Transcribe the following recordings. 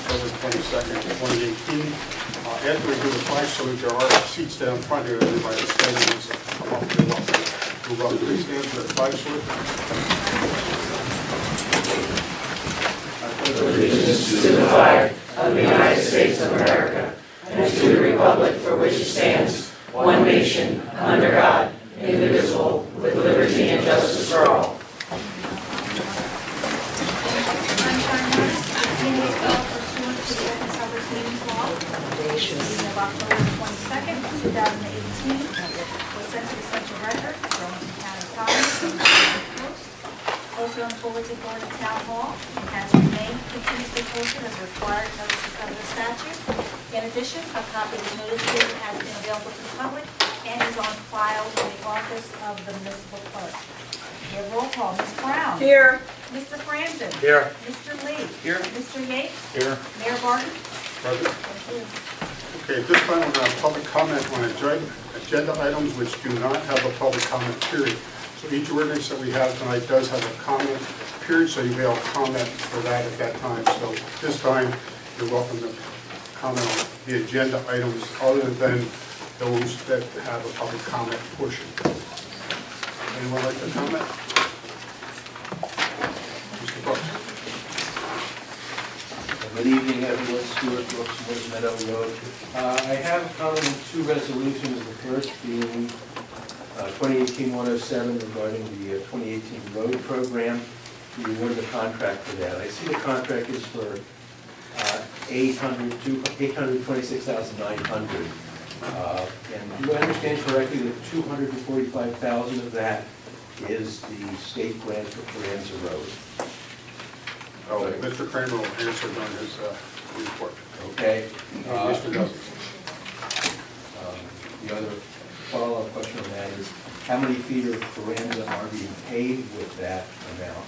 October 22nd, 2018. After we do the flag salute, there are seats down front here. Everybody is standing. So come up and move up. Please stand for the flag salute. Allegiance to the flag of the United States of America and to the republic for which it stands, one nation, under God, indivisible, with liberty and justice for all. Of October 22nd, 2018, was sent to the Central Record, Burlington County Times, and the Post. Also on bulletin board at Town Hall, and has remained continuously posted as required notices under the statute. In addition, a copy of the notice given has been available to the public and is on file in the office of the municipal clerk. We have roll call. Ms. Brown. Here. Mr. Franzen. Here. Mr. Lee. Here. Mr. Yates. Here. Mayor Barton. Present. Okay, at this time we're going to have public comment on agenda items which do not have a public comment period. So each ordinance that we have tonight does have a comment period, so you'll be able to comment for that at that time. So this time, you're welcome to comment on the agenda items other than those that have a public comment portion. Anyone like to comment? Mr. Brooks. Good evening, everyone. Stuart Brooks, Woods Meadow Road. I have a comment on two resolutions. The first being 2018-107 regarding the 2018 road program. We awarded the contract for that. I see the contract is for $826,900. And do I understand correctly that $245,000 of that is the state grant for Carranza Road? Oh, Mr. Kramer will answer on his report. Okay. Mr. Dawson. The other follow-up question on that is, how many feet of Carranza are being paved with that amount?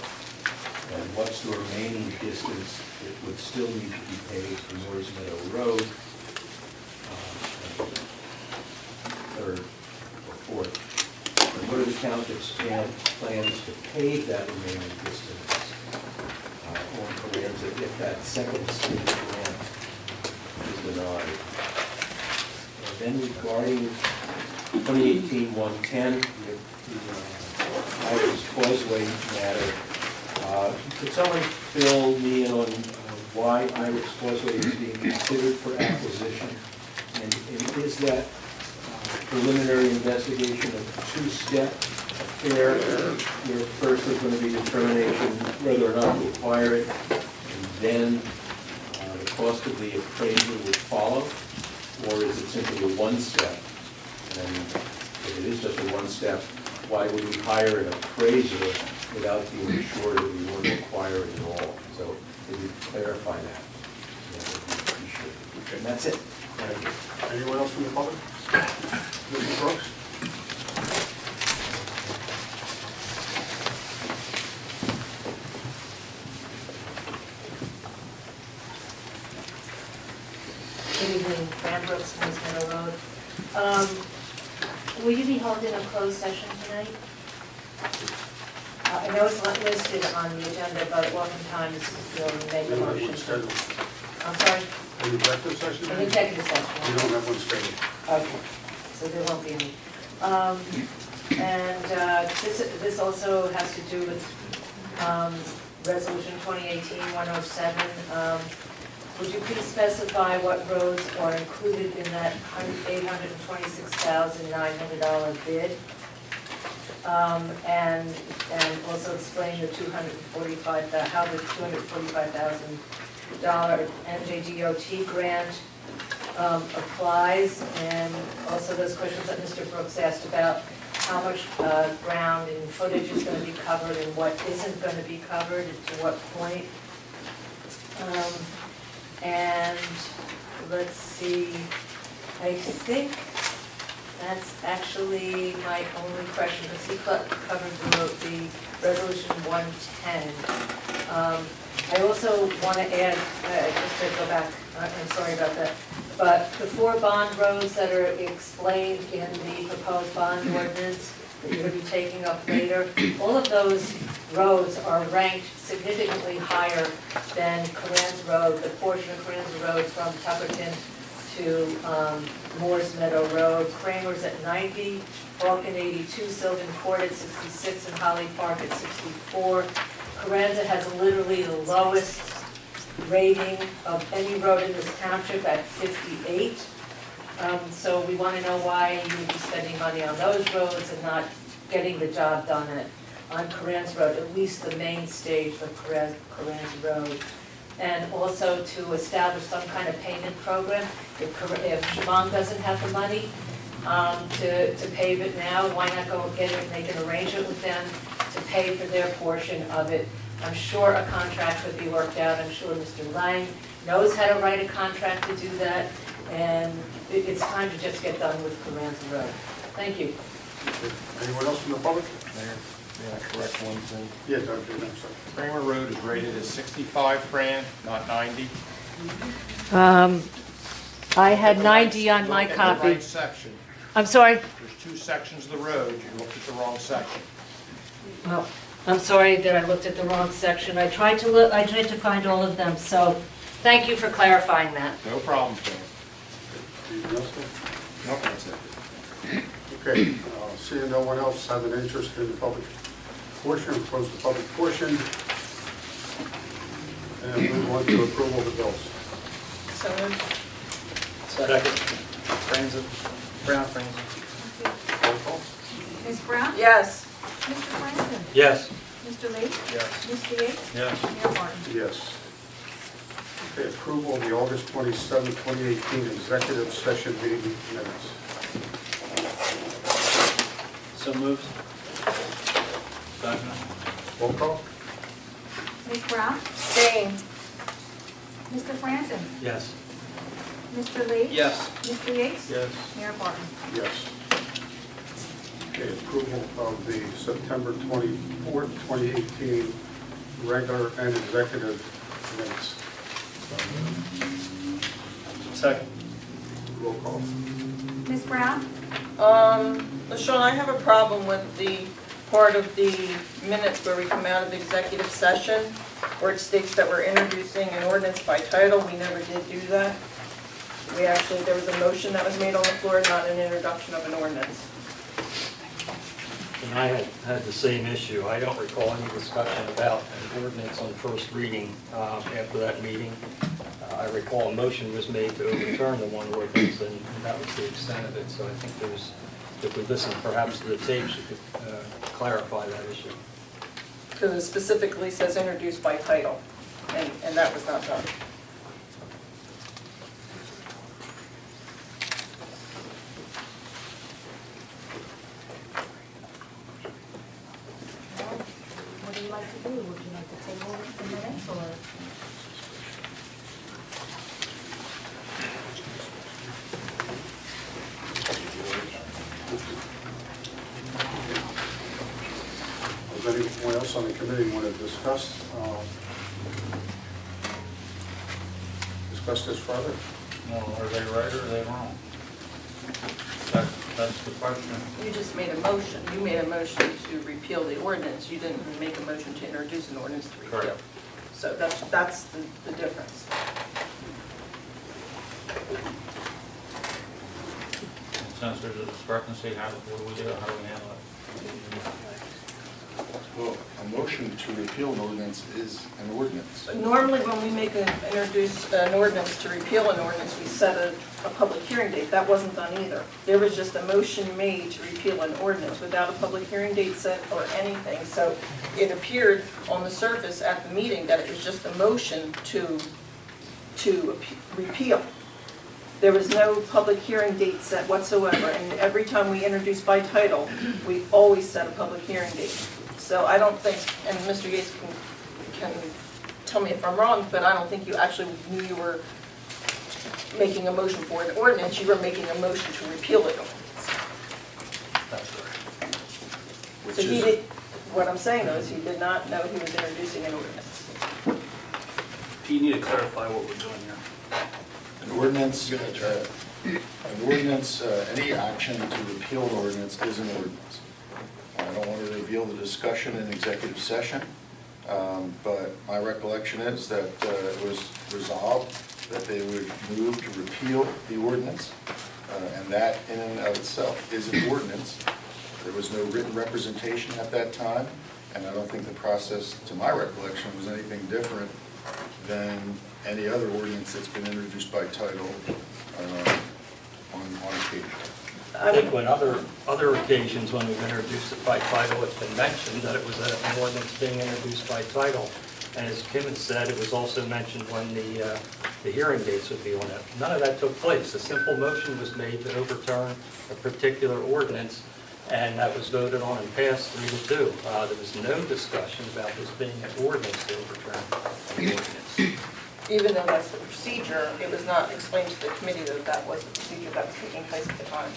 And what's the remaining distance that would still need to be paved for Woods Meadow Road? Third or fourth. And what are the township's plans to pave that remaining distance on Carranza if that second stage grant is denied? And then regarding 2018-110, the Irish Causeway matter, could someone fill me in on why Irish Causeway is being considered for acquisition? And is that preliminary investigation a two-step affair where first there's going to be determination whether or not to acquire it, and then the cost of the appraisal would follow? Or is it simply a one-step? And if it is just a one-step, why would we hire an appraiser without being sure that we want to acquire it at all? So if you clarify that, that would be appreciated. And that's it. Thank you. Anyone else from the public? Mr. Brooks? Good evening, Fran Brooks, Woods Meadow Road. Will you be holding a closed session tonight? I know it's not listed on the agenda, but oftentimes you'll make a We don't have motion. one scheduled. I'm sorry? An executive session? An executive We session. don't have one scheduled. Okay, so there won't be any. This also has to do with Resolution 2018-107. Would you please specify what roads are included in that $826,900 bid? And also explain the how the $245,000 NJDOT grant applies, and also those questions that Mr. Brooks asked about how much ground and footage is going to be covered and what isn't going to be covered and to what point. And let's see, I think that's actually my only question, because he covered the resolution 110. I also want to add, just to go back, I'm sorry about that, but the 4 bond roads that are explained in the proposed bond ordinance, that you're going to be taking up later. All of those roads are ranked significantly higher than Coran's Road, the portion of Coran's Road from Tuckerton to Moores Meadow Road. Kramer's at 90, Balkan 82, Sylvan Court at 66, and Holly Park at 64. Coranza has literally the lowest rating of any road in this township at 58. So we want to know why you would be spending money on those roads and not getting the job done on Coran's Road, at least the main stage of Coran's Road. And also to establish some kind of payment program. If Shimon doesn't have the money to pave it now, why not go get it, make an arrangement with them to pay for their portion of it? I'm sure a contract could be worked out. I'm sure Mr. Lang knows how to write a contract to do that. And it's time to just get done with Coranza Road. Thank you. Anyone else from the public? Mayor, may I correct one thing? Yeah, Doug, I'm sorry. Kramer Road is rated as 65, Fran, not 90. I had Look at the 90 on right- my look at the copy. right section. I'm sorry? There's two sections of the road, you looked at the wrong section. Well, I'm sorry that I looked at the wrong section. I tried to find all of them, so thank you for clarifying that. No problem, Fran. Anything else? Nope, that's it. Okay, seeing no one else have an interest in the public portion, we'll close the public portion. And move on to approval of the bills. So moved. Second. Brown, Franzen. Roll call. Ms. Brown? Yes. Mr. Franzen? Yes. Mr. Lee? Yes. Mr. Yates? Yes. Mayor Martin? Yes. Okay, approval of the August 27, 2018 executive session meeting minutes. So moved. Second. Roll call. Ms. Brown? Same. Mr. Franzen? Yes. Mr. Lee? Yes. Mr. Yates? Yes. Mayor Martin? Yes. Okay, approval of the September 24, 2018 regular and executive minutes. Second. Roll call. Ms. Brown? Sean, I have a problem with the part of the minutes where we come out of executive session, where it states that we're introducing an ordinance by title. We never did do that. There was a motion that was made on the floor, not an introduction of an ordinance. And I had the same issue. I don't recall any discussion about an ordinance on first reading after that meeting. I recall a motion was made to overturn the one ordinance, and that was the extent of it. So I think if we listen perhaps to the tapes, you could clarify that issue. Because it specifically says introduced by title, and that was not done. What do you like to do? Would you like to table the minutes or? Does anyone else on the committee want to discuss this further? No, are they right or are they wrong? That's the question. You just made a motion. You made a motion to repeal the ordinance. You didn't make a motion to introduce an ordinance to repeal. Correct. So that's the difference. Since there's a discrepancy, what do we do? How do we handle it? Well, a motion to repeal an ordinance is an ordinance. Normally, when we introduce an ordinance to repeal an ordinance, we set a public hearing date. That wasn't done either. There was just a motion made to repeal an ordinance without a public hearing date set or anything. So it appeared on the surface at the meeting that it was just a motion to repeal. There was no public hearing date set whatsoever, and every time we introduce by title, we always set a public hearing date. So I don't think, and Mr. Yates can tell me if I'm wrong, but I don't think you actually knew you were making a motion for an ordinance. You were making a motion to repeal an ordinance. That's right. So he did, what I'm saying though is he did not know he was introducing an ordinance. Do you need to clarify what we're doing here? An ordinance, any action to repeal an ordinance is an ordinance. don't want to reveal the discussion in executive session, but my recollection is that it was resolved that they would move to repeal the ordinance, and that in and of itself is an ordinance. There was no written representation at that time, and I don't think the process, to my recollection, was anything different than any other ordinance that's been introduced by title on occasion. I think when other occasions when we've introduced it by title, it's been mentioned that it was an ordinance being introduced by title. And as Kim has said, it was also mentioned when the hearing dates would be on it. None of that took place. A simple motion was made to overturn a particular ordinance, and that was voted on and passed 3-2. There was no discussion about this being an ordinance to overturn an ordinance. Even though that's the procedure, it was not explained to the committee that that was the procedure that was taking place at the time.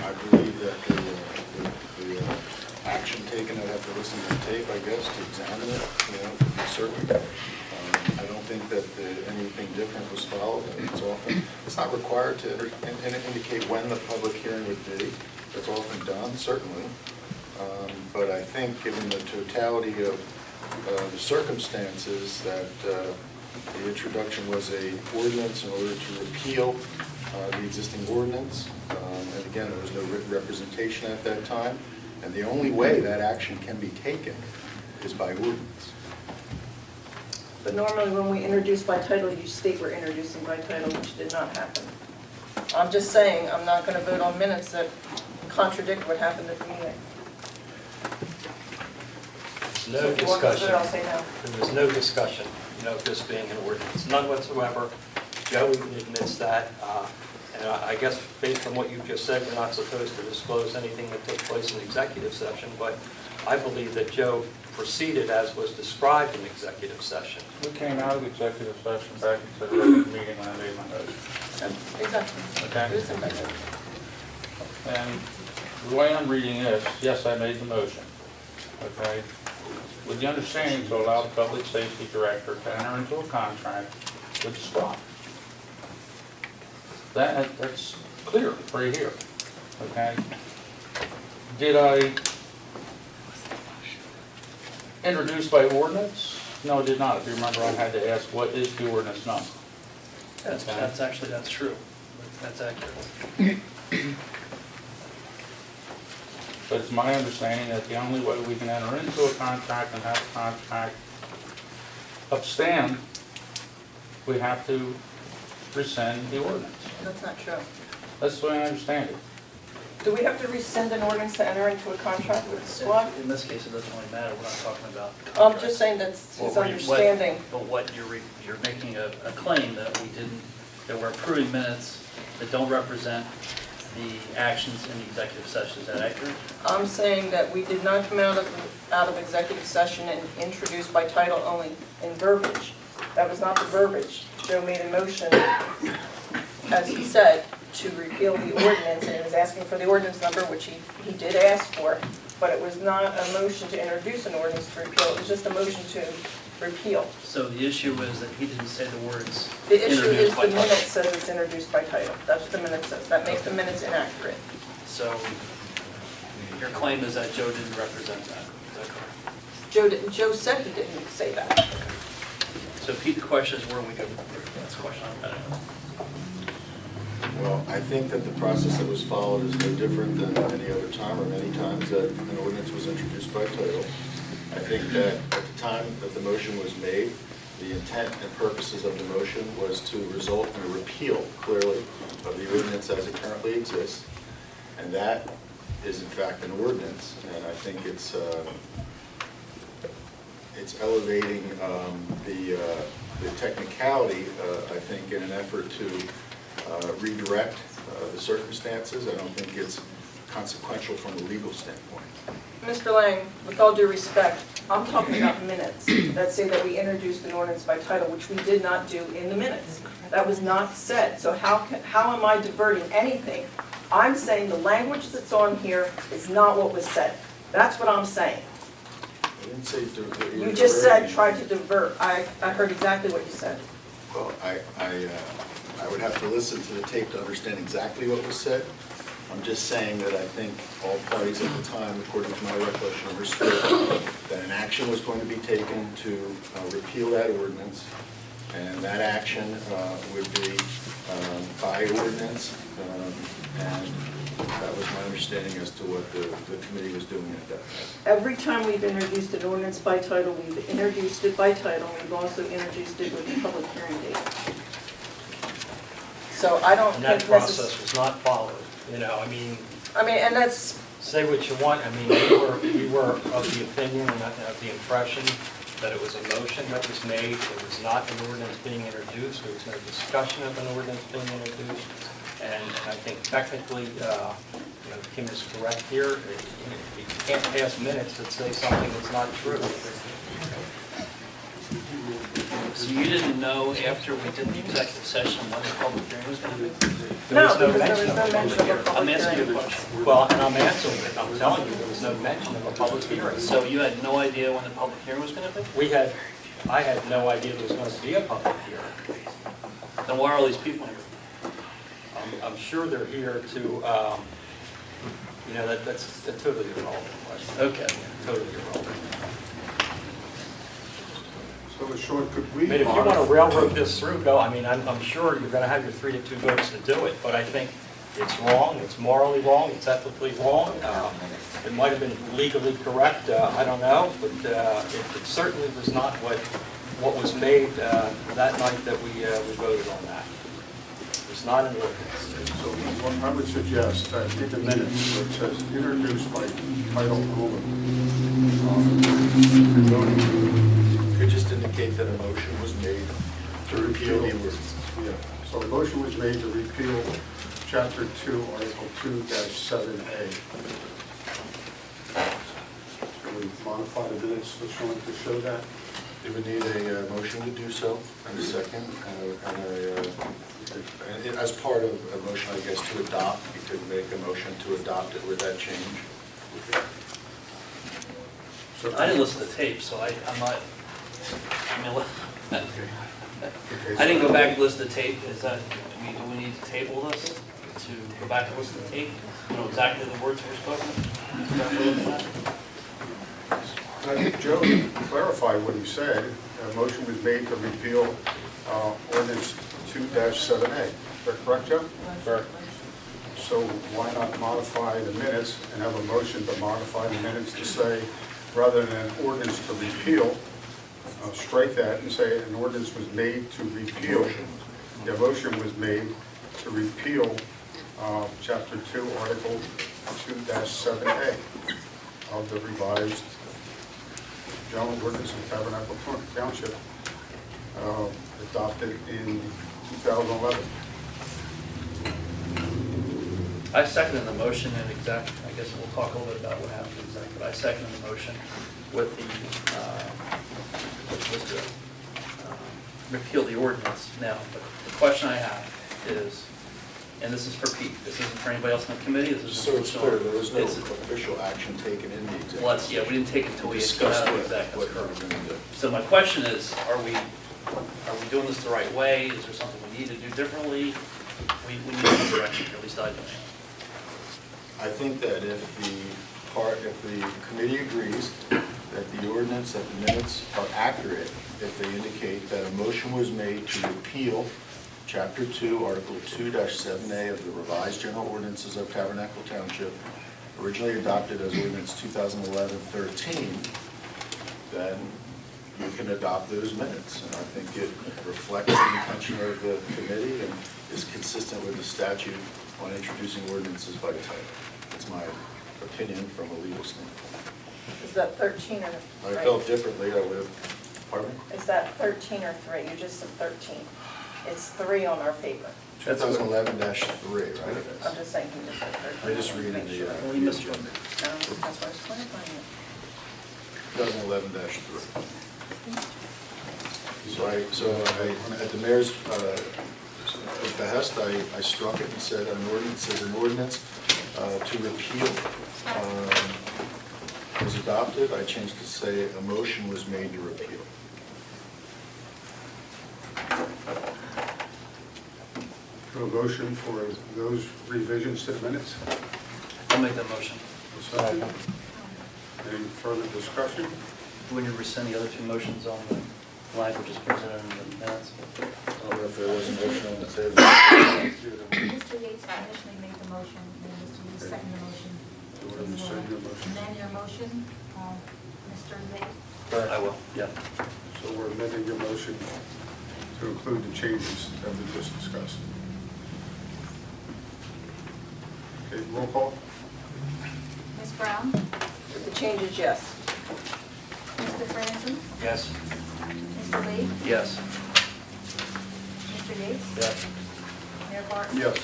I believe that the action taken, I'd have to listen to the tape, I guess, to examine it, to be certain. I don't think that anything different was followed. It's not required to indicate when the public hearing would be. That's often done, certainly. But I think given the totality of the circumstances, that the introduction was a ordinance in order to repeal the existing ordinance. And again, there was no written representation at that time. And the only way that action can be taken is by ordinance. But normally when we introduce by title, you state we're introducing by title, which did not happen. I'm just saying, I'm not going to vote on minutes that contradict what happened at the meeting. No discussion. I'll say no. There was no discussion, of this being an ordinance, none whatsoever. Joe admits that, and I guess based on what you just said, we're not supposed to disclose anything that took place in executive session, but I believe that Joe proceeded as was described in executive session. We came out of executive session back into the regular meeting when I made my motion. Exactly. Okay. It was in my vote. And the way I'm reading this, yes, I made the motion, okay, with the understanding to allow the public safety director to enter into a contract with the squad. That's clear right here, okay? Did I introduce by ordinance? No, I did not. If you remember, I had to ask, what is the ordinance number? That's true. That's accurate. But it's my understanding that the only way we can enter into a contract and have a contract upstand, we have to rescind the ordinance. That's not true. That's the way I understand it. Do we have to rescind an ordinance to enter into a contract with the squad? In this case, it doesn't really matter. We're not talking about I'm contracts. just saying that's his What- understanding. But what you're making a claim that that we're approving minutes that don't represent the actions in the executive session. Is that accurate? I'm saying that we did not come out of executive session and introduce by title only in verbiage. That was not the verbiage. Joe made a motion, as he said, to repeal the ordinance, and he was asking for the ordinance number, which he did ask for, but it was not a motion to introduce an ordinance to repeal. It was just a motion to repeal. So the issue is that he didn't say the words The issue is introduced by the title. minute says it's introduced by title. That's what the minute says. That makes the minutes inaccurate. So your claim is that Joe didn't represent that. Is that correct? Joe said he didn't say that. So Pete, the question is where we go from here. That's the question I'm getting at. Well, I think that the process that was followed is no different than any other time or many times that an ordinance was introduced by title. I think that at the time that the motion was made, the intent and purposes of the motion was to result in a repeal, clearly, of the ordinance as it currently exists. And that is in fact an ordinance, and I think it's elevating the technicality, I think, in an effort to redirect the circumstances. I don't think it's consequential from a legal standpoint. Mr. Lang, with all due respect, I'm talking about minutes that say that we introduced an ordinance by title, which we did not do in the minutes. That was not said. So how am I diverting anything? I'm saying the language that's on here is not what was said. That's what I'm saying. I didn't say You just said try to divert. I heard exactly what you said. Well, I would have to listen to the tape to understand exactly what was said. I'm just saying that I think all parties at the time, according to my recollection, understood that an action was going to be taken to repeal that ordinance, and that action would be by ordinance, and that was my understanding as to what the committee was doing at that time. Every time we've introduced an ordinance by title, we've introduced it by title, we've also introduced it with a public hearing date. So I don't And think that process was not followed, you know, I mean, and that's, say what you want, I mean, we were of the opinion and of the impression that it was a motion that was made, it was not an ordinance being introduced, there was no discussion of an ordinance being introduced, and I think technically, you know, Kim is correct here, you can't pass minutes that say something that's not true. So you didn't know after we did the executive session what the public hearing was going to be? There was no, because there was mention no of a mention public of a hearing. I'm public asking you hearing. a question. Well, and I'm answering it, I'm telling you, there was no mention of a public hearing. So you had no idea when the public hearing was going to be? I had no idea there was going to be a public hearing. Then why are all these people here? I'm sure they're here to, you know, that's a totally irrelevant question. Okay. Totally irrelevant. So, Sean, could I we? mean, if you want to railroad this through, go, I mean, I'm sure you're going to have your 3-2 votes to do it, but I think it's wrong, it's morally wrong, it's ethically wrong. It might have been legally correct, I don't know, but it certainly was not what was made that night that we voted on that. It was not an ordinance. So what I would suggest, in the minutes, where it says introduced by title only. Could just indicate that a motion was made to repeal the ordinance. Yeah, so a motion was made to repeal Chapter 2, Article 2-7A. Can we modify the minutes for Sean to show that? You would need a motion to do so, and a second, and as part of a motion, I guess, to adopt, you could make a motion to adopt it with that change. So I didn't listen to the tape, so I'm not, I mean, I didn't go back and listen to the tape. Is that, do we need to table this to go back and listen to the tape? You know exactly the words that were spoken? Is that what we're looking at? I think Joe clarified what he said. A motion was made to repeal ordinance 2-7A. Is that correct, Joe? Correct. So why not modify the minutes and have a motion to modify the minutes to say, rather than an ordinance to repeal, strike that and say an ordinance was made to repeal. The motion was made to repeal Chapter 2, Article 2-7A of the revised general ordinance of Tabernacle Township, adopted in 2011. I seconded the motion and I guess we'll talk a little bit about what happened exactly, but I seconded the motion with repeal the ordinance. Now, the question I have is, and this is for Pete, this isn't for anybody else in the committee, this is So it's clear, there was no it's- official action taken in the executive. Well, yeah, we didn't take it until we Discussed got out of what executive. we were going to do. So my question is, are we doing this the right way? Is there something we need to do differently? We need a direction, at least I do. I think that if the committee agrees that the ordinance, that the minutes are accurate, if they indicate that a motion was made to repeal Chapter 2, Article 2-7A of the revised general ordinances of Tabernacle Township, originally adopted as ordinance 2011-13, then you can adopt those minutes. And I think it reflects the intention of the committee and is consistent with the statute on introducing ordinances by title. That's my opinion from a legal standpoint. Is that 13 or I 3? felt differently, I would have, pardon me? Is that 13 or 3? You just said 13. It's 3 on our paper. 2011-3, right? I'm just saying he just said 13. I just read in Make the, sure. Well, you missed one. That's why I was clarifying it. 2011-3. So at the mayor's behest, I struck it and said an ordinance is an ordinance to repeal was adopted. I changed to say a motion was made to repeal. to a motion for those revisions to the minutes? I'll make that motion. A second. Any further discussion? Do we need to rescind the other two motions on the language as presented in the minutes? I don't know if there was a motion on the table. Mr. Yates initially made the motion, and Mr. Yates seconded the motion. Do you want to rescind your motion? Amend your motion, Mr. Yates? I will, yeah. So we're amending your motion to include the changes that we just discussed. Okay, roll call? Ms. Brown? With the changes, yes. Mr. Franson? Yes. Mr. Lee? Yes. Mr. Yates? Yes. Mayor Barton? Yes.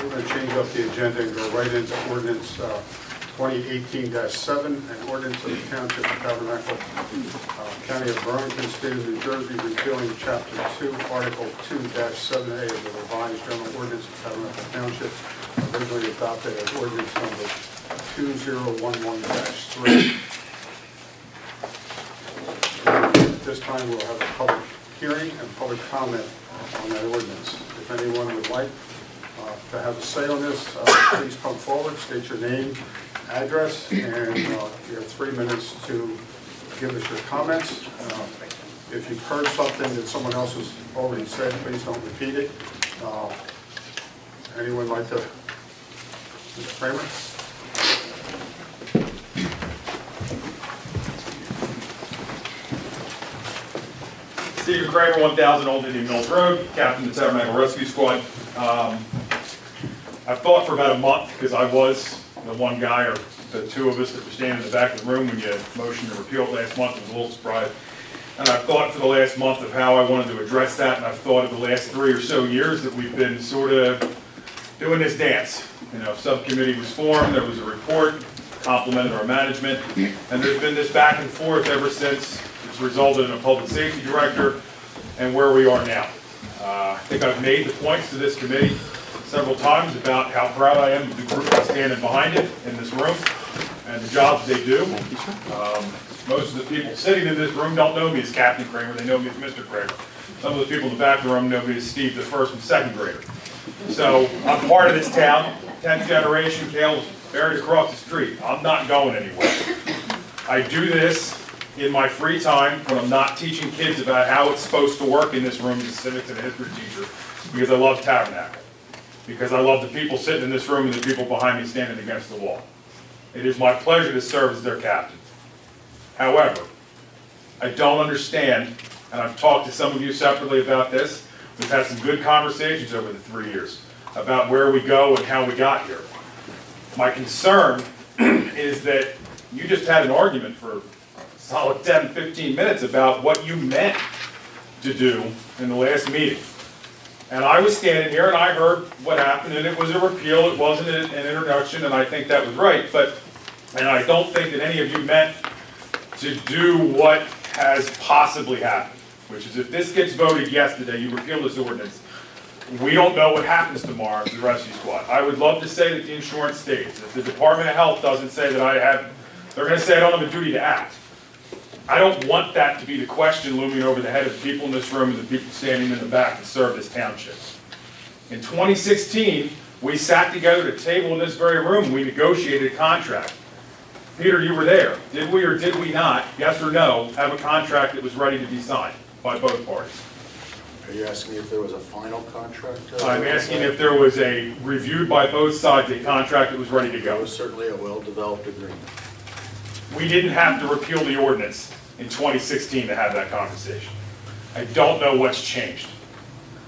We're going to change up the agenda and go right into ordinance 2018-7, an ordinance of the Township of Tabernacle, County of Burlington, State of New Jersey, repealing Chapter 2, Article 2-7A of the revised general ordinance of Tabernacle Township, originally adopted as ordinance number 2011-3. At this time, we'll have a public hearing and public comment on that ordinance. If anyone would like to have a say on this, please come forward, state your name, address, and you have 3 minutes to give us your comments. If you've heard something that someone else has already said, please don't repeat it. Anyone like to? Mr. Kramer? Stephen Kramer, 1000 Old Indian Mills Road, captain of the Tabernacle Rescue Squad. I've thought for about a month, because I was the one guy, or the two of us that were standing in the back of the room when you motioned to repeal it last month. I was a little surprised. And I've thought for the last month of how I wanted to address that, and I've thought of the last 3 or so years that we've been sort of doing this dance. You know, subcommittee was formed, there was a report, complimented our management, and there's been this back and forth ever since. It's resulted in a public safety director and where we are now. I think I've made the points to this committee several times about how proud I am of the group that's standing behind it in this room and the jobs they do. Most of the people sitting in this room don't know me as Captain Kramer, they know me as Mr. Kramer. Some of the people in the back of the room know me as Steve, the first and second grader. So I'm part of this town, 10th generation, Kale's buried across the street. I'm not going anywhere. I do this in my free time when I'm not teaching kids about how it's supposed to work in this room as a civics and a history teacher, because I love Tabernacle. Because I love the people sitting in this room and the people behind me standing against the wall. It is my pleasure to serve as their captain. However, I don't understand, and I've talked to some of you separately about this. We've had some good conversations over the 3 years about where we go and how we got here. My concern is that you just had an argument for a solid 10, 15 minutes about what you meant to do in the last meeting. And I was standing here and I heard what happened, and it was a repeal, it wasn't an introduction, and I think that was right. And I don't think that any of you meant to do what has possibly happened, which is if this gets voted yes today, you repeal this ordinance, we don't know what happens tomorrow to the rescue squad. I would love to say that the insurance stays. If the Department of Health doesn't say that they're going to say I don't have a duty to act. I don't want that to be the question looming over the head of the people in this room and the people standing in the back to serve this township. In 2016, we sat together at a table in this very room and we negotiated a contract. Peter, you were there. Did we or did we not, yes or no, have a contract that was ready to be signed by both parties? Are you asking me if there was a final contract? I'm asking if there was a reviewed by both sides a contract that was ready to There go. was certainly a well-developed agreement. We didn't have to repeal the ordinance in 2016 to have that conversation. I don't know what's changed.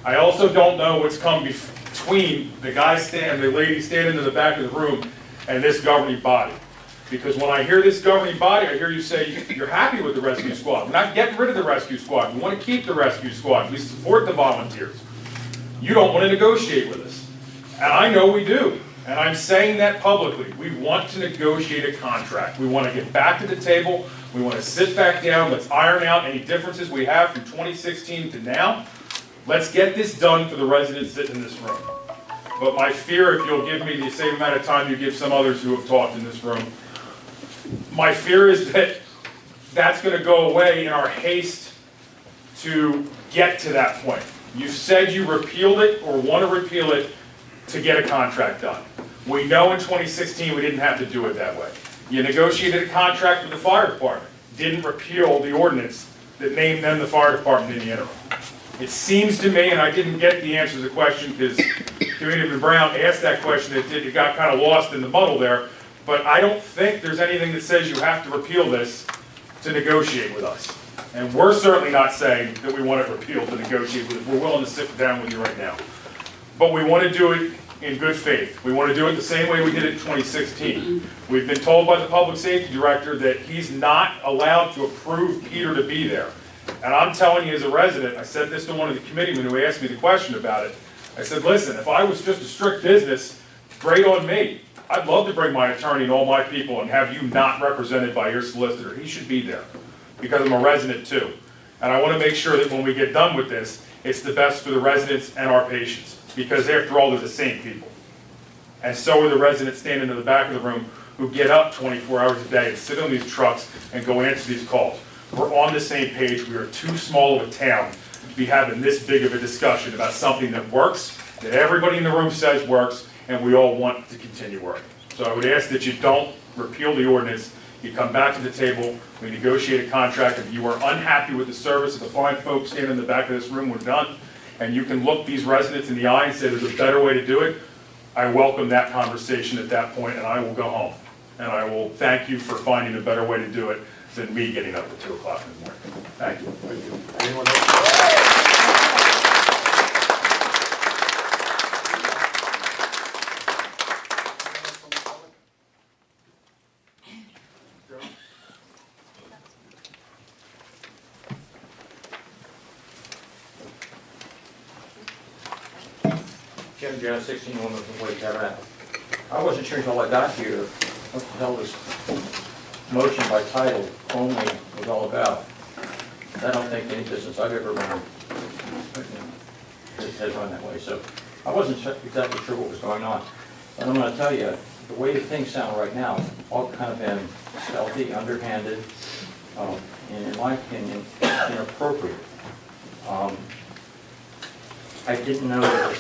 I also don't know what's come between the guy and the lady standing in the back of the room and this governing body. Because when I hear this governing body, I hear you say, you're happy with the rescue squad. We're not getting rid of the rescue squad. We want to keep the rescue squad. We support the volunteers. You don't want to negotiate with us. And I know we do. And I'm saying that publicly. We want to negotiate a contract. We want to get back to the table. We want to sit back down. Let's iron out any differences we have from 2016 to now. Let's get this done for the residents sitting in this room. But my fear, if you'll give me the same amount of time you give some others who have talked in this room, my fear is that that's going to go away in our haste to get to that point. You said you repealed it or want to repeal it to get a contract done. We know in 2016 we didn't have to do it that way. You negotiated a contract with the fire department, didn't repeal the ordinance that named them the fire department in the interim. It seems to me, and I didn't get the answer to the question because Committeeman Brown asked that question, it got kind of lost in the muddle there, but I don't think there's anything that says you have to repeal this to negotiate with us. And we're certainly not saying that we want it repealed to negotiate with it. We're willing to sit down with you right now. But we want to do it in good faith. We want to do it the same way we did it in 2016. We've been told by the public safety director that he's not allowed to approve Peter to be there. And I'm telling you as a resident, I said this to one of the committeemen who asked me the question about it. I said, listen, if I was just a strict business, great on me. I'd love to bring my attorney and all my people and have you not represented by your solicitor. He should be there because I'm a resident too. And I want to make sure that when we get done with this, it's the best for the residents and our patients. Because after all, they're the same people. And so are the residents standing in the back of the room who get up 24 hours a day and sit on these trucks and go answer these calls. We're on the same page. We are too small of a town to be having this big of a discussion about something that works, that everybody in the room says works, and we all want to continue working. So I would ask that you don't repeal the ordinance. You come back to the table, we negotiate a contract. If you are unhappy with the service of the fine folks standing in the back of this room, we're done. And you can look these residents in the eye and say there's a better way to do it, I welcome that conversation at that point, and I will go home. And I will thank you for finding a better way to do it than me getting up at 2 o'clock in the morning. Thank you. Thank you. Anyone else? Jim Jones, 16 Wilmington Way, Tabernacle. I wasn't sure until I got here what the hell this motion by title only was all about. I don't think any business I've ever run has run that way, so I wasn't exactly sure what was going on. But I'm going to tell you, the way things sound right now, all kind of been stealthy, underhanded, and in my opinion, inappropriate. I didn't know that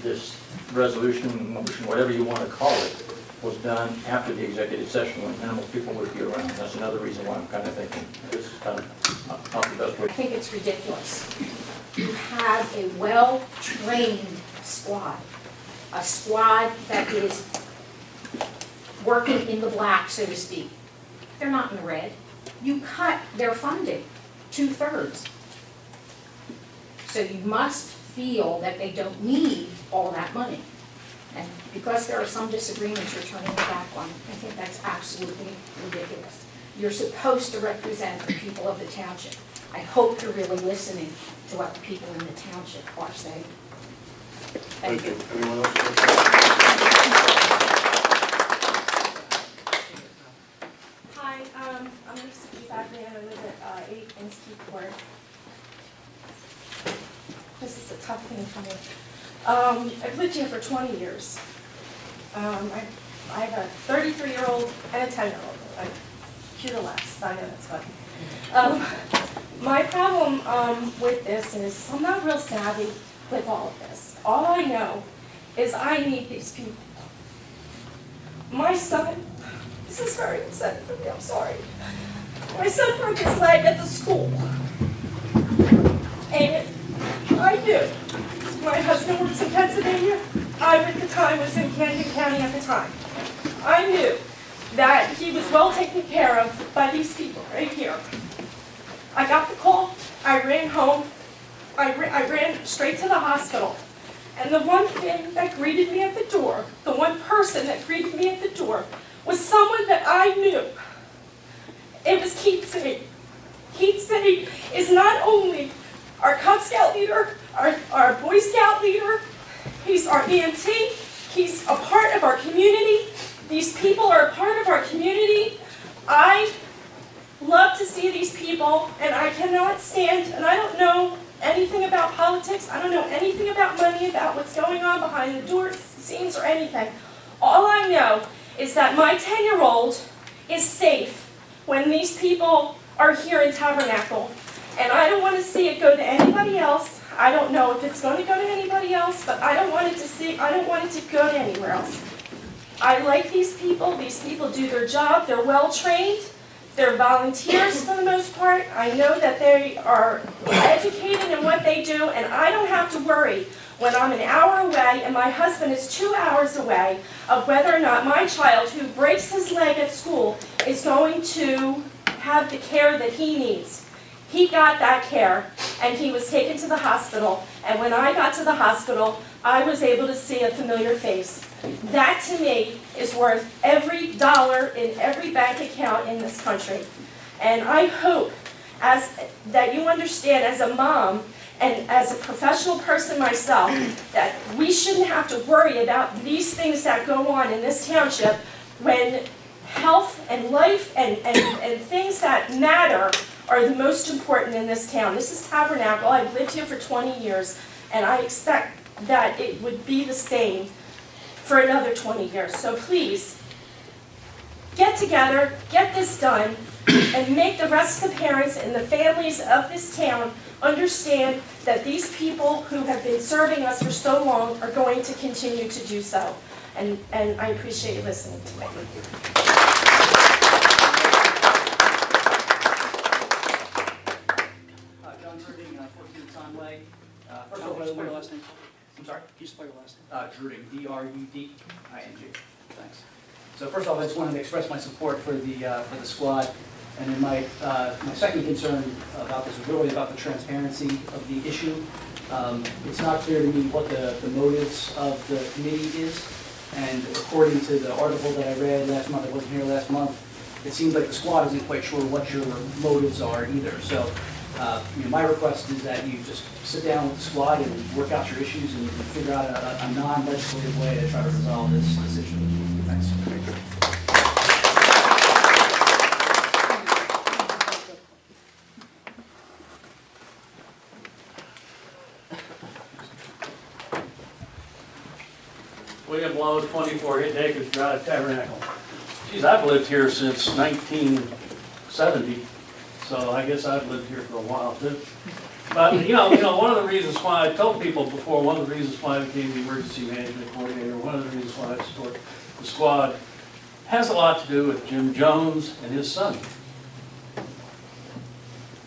this resolution, motion, whatever you want to call it, was done after the executive session when minimal people would be around. That's another reason why I'm kind of thinking this is kind of not the best way. I think it's ridiculous. You have a well-trained squad, a squad that is working in the black, so to speak. They're not in the red. You cut their funding 2/3. So you must feel that they don't need all that money. And because there are some disagreements you're turning your back on, I think that's absolutely ridiculous. You're supposed to represent the people of the township. I hope you're really listening to what the people in the township are saying. Thank you. Anyone else? Hi, I'm Lisa Bagley and I live at 8 Inskeep Court. This is a tough thing for me. I've lived here for 20 years. I have a 33-year-old and a 10-year-old. I cue the last, I know that's funny. My problem with this is I'm not real savvy with all of this. All I know is I need these people. My son, this is very upsetting for me, I'm sorry. My son broke his leg at the school. And I knew. My husband works in Pennsylvania. I, at the time, was in Camden County at the time. I knew that he was well taken care of by these people right here. I got the call. I ran home. I ran straight to the hospital. And the one thing that greeted me at the door, the one person that greeted me at the door, was someone that I knew. It was Keith City. Keith City is not only our Cub Scout leader, our Boy Scout leader, he's our EMT, he's a part of our community. These people are a part of our community. I love to see these people, and I cannot stand, and I don't know anything about politics. I don't know anything about money, about what's going on behind the doors, scenes, or anything. All I know is that my 10-year-old is safe when these people are here in Tabernacle. And I don't want to see it go to anybody else. I don't know if it's going to go to anybody else, but I don't want it to go to anywhere else. I like these people. These people do their job. They're well trained. They're volunteers for the most part. I know that they are educated in what they do, and I don't have to worry when I'm an hour away and my husband is 2 hours away of whether or not my child who breaks his leg at school is going to have the care that he needs. He got that care, and he was taken to the hospital, and when I got to the hospital, I was able to see a familiar face. That, to me, is worth every dollar in every bank account in this country. And I hope that you understand as a mom and as a professional person myself that we shouldn't have to worry about these things that go on in this township when health and life and things that matter are the most important in this town. This is Tabernacle. I've lived here for 20 years, and I expect that it would be the same for another 20 years. So please, get together, get this done, and make the rest of the parents and the families of this town understand that these people who have been serving us for so long are going to continue to do so. And I appreciate you listening to me. John Druding, 14 Conway. First of all, can you spell your last name? I'm sorry? Can you spell your last name? Druding, D-R-U-D-I-N-G. Thanks. So first of all, I just wanted to express my support for the squad. And then my second concern about this is really about the transparency of the issue. It's not clear to me what the motives of the committee is. And according to the article that I read last month, I wasn't here last month, it seems like the squad isn't quite sure what your motives are either. So my request is that you just sit down with the squad and work out your issues and figure out a non-legislative way to try to resolve this issue. Thanks. William Lowe, 24 Acres Drive, Tabernacle. Geez, I've lived here since 1970, so I guess I've lived here for a while too. But you know, one of the reasons why I told people before, one of the reasons why I became the emergency management coordinator, one of the reasons why I support the squad, has a lot to do with Jim Jones and his son.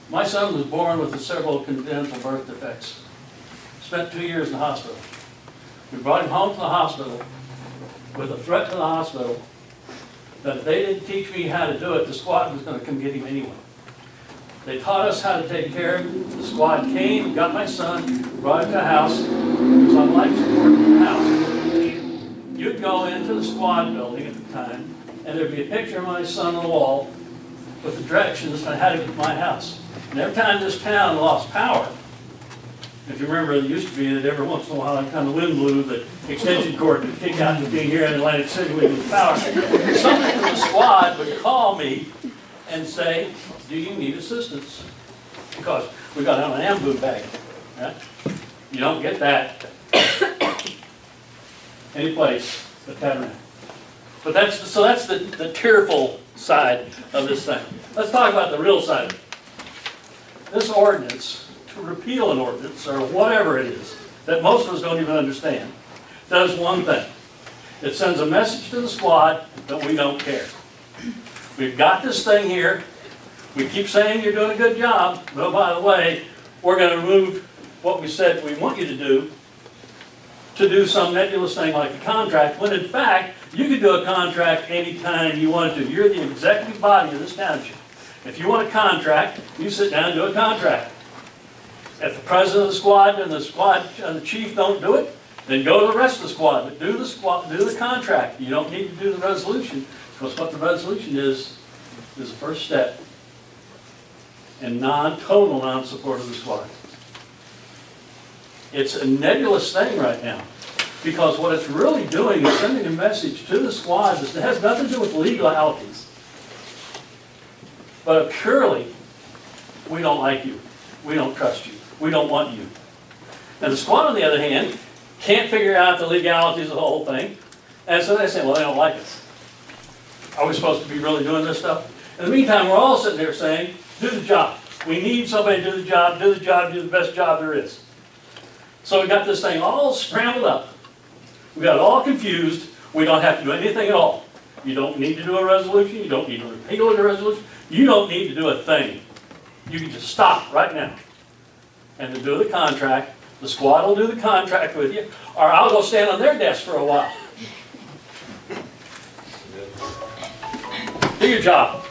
My son was born with several congenital birth defects. Spent 2 years in the hospital. We brought him home from the hospital with a threat to the hospital that if they didn't teach me how to do it, the squad was going to come get him anyway. They taught us how to take care of him. The squad came, got my son, brought him to the house. He was on life support in the house. You'd go into the squad building at the time, and there'd be a picture of my son on the wall with the directions on how to get to my house. And every time this town lost power, if you remember, it used to be that every once in a while, every time the wind blew, the extension cord would kick out to being here in Atlantic City with the power. Somebody from the squad would call me and say, do you need assistance? Because we got on an ambu bag. Right? You don't get that any place but Tabernacle. But that's the tearful side of this thing. Let's talk about the real side of it. This ordinance, to repeal an ordinance, or whatever it is, that most of us don't even understand, does one thing. It sends a message to the squad that we don't care. We've got this thing here. We keep saying you're doing a good job, but by the way, we're going to remove what we said we want you to do some nebulous thing like a contract, when in fact, you could do a contract anytime you want to. You're the executive body of this township. If you want a contract, you sit down and do a contract. If the president of the squad and the chief don't do it, then go to the rest of the squad. But do the contract. You don't need to do the resolution, because what the resolution is the first step in total non-support of the squad. It's a nebulous thing right now, because what it's really doing is sending a message to the squad that has nothing to do with legalities, but purely, we don't like you. we don't trust you, we don't want you. And the squad, on the other hand, can't figure out the legalities of the whole thing, and so they say, well, they don't like us. Are we supposed to be really doing this stuff? In the meantime, we're all sitting there saying, do the job. We need somebody to do the job, do the best job there is. So we got this thing all scrambled up. We got it all confused. We don't have to do anything at all. You don't need to do a resolution. You don't need to repeal the resolution. You don't need to do a thing. You can just stop right now and then do the contract. The squad will do the contract with you, or I'll go stand on their desk for a while. Do your job.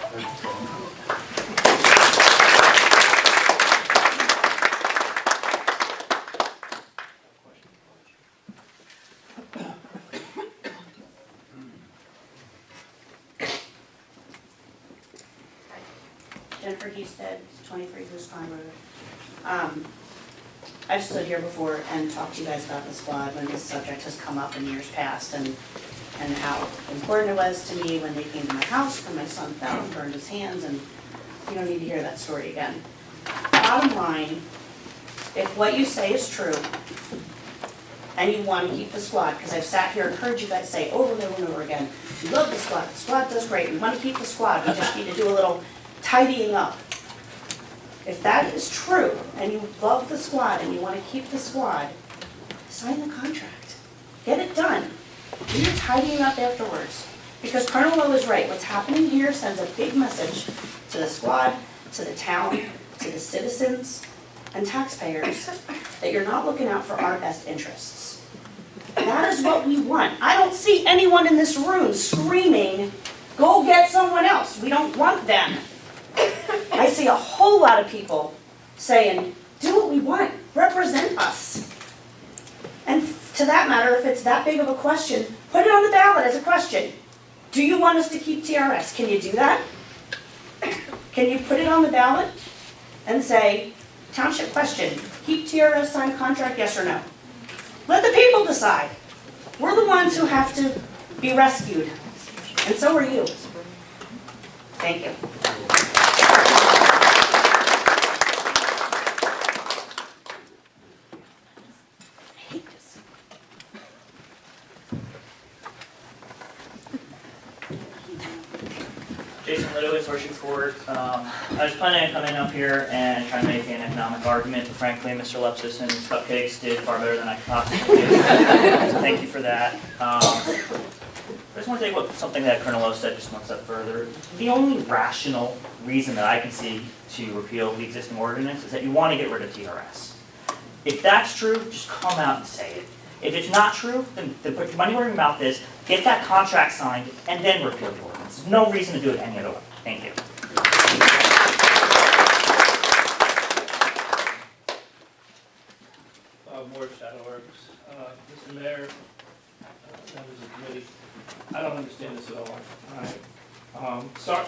Jennifer Husted, 23 Goose Pond Road. I've stood here before and talked to you guys about the squad when this subject has come up in years past, and how important it was to me when they came to my house when my son fell and burned his hands, and you don't need to hear that story again. Bottom line, if what you say is true, and you want to keep the squad, because I've sat here and heard you guys say over and over and over again, we love the squad does great, we want to keep the squad, we just need to do a little tidying up. If that is true, and you love the squad and you want to keep the squad, sign the contract. Get it done. Do your tidying up afterwards. Because Colonel Lowe is right. What's happening here sends a big message to the squad, to the town, to the citizens, and taxpayers that you're not looking out for our best interests. That is what we want. I don't see anyone in this room screaming, go get someone else. We don't want them. I see a whole lot of people saying, do what we want, represent us. And to that matter, if it's that big of a question, put it on the ballot as a question. Do you want us to keep TRS? Can you do that? Can you put it on the ballot and say, township question, keep TRS signed contract, yes or no? Let the people decide. We're the ones who have to be rescued, and so are you. Thank you. Jason Litowitz, Ocean Court. I was planning on coming up here and trying to make an economic argument, but frankly, Mr. Lepsis and his cupcakes did far better than I could possibly do. So thank you for that. I just want to take something that Colonel Lowe said just one step further. The only rational reason that I can see to repeal the existing ordinance is that you want to get rid of TRS. If that's true, just come out and say it. If it's not true, then put your money where your mouth is, get that contract signed, and then repeal the ordinance. There's no reason to do it any other way. Thank you. More shadow works. Mr. Mayor, members of the committee, I don't understand this at all.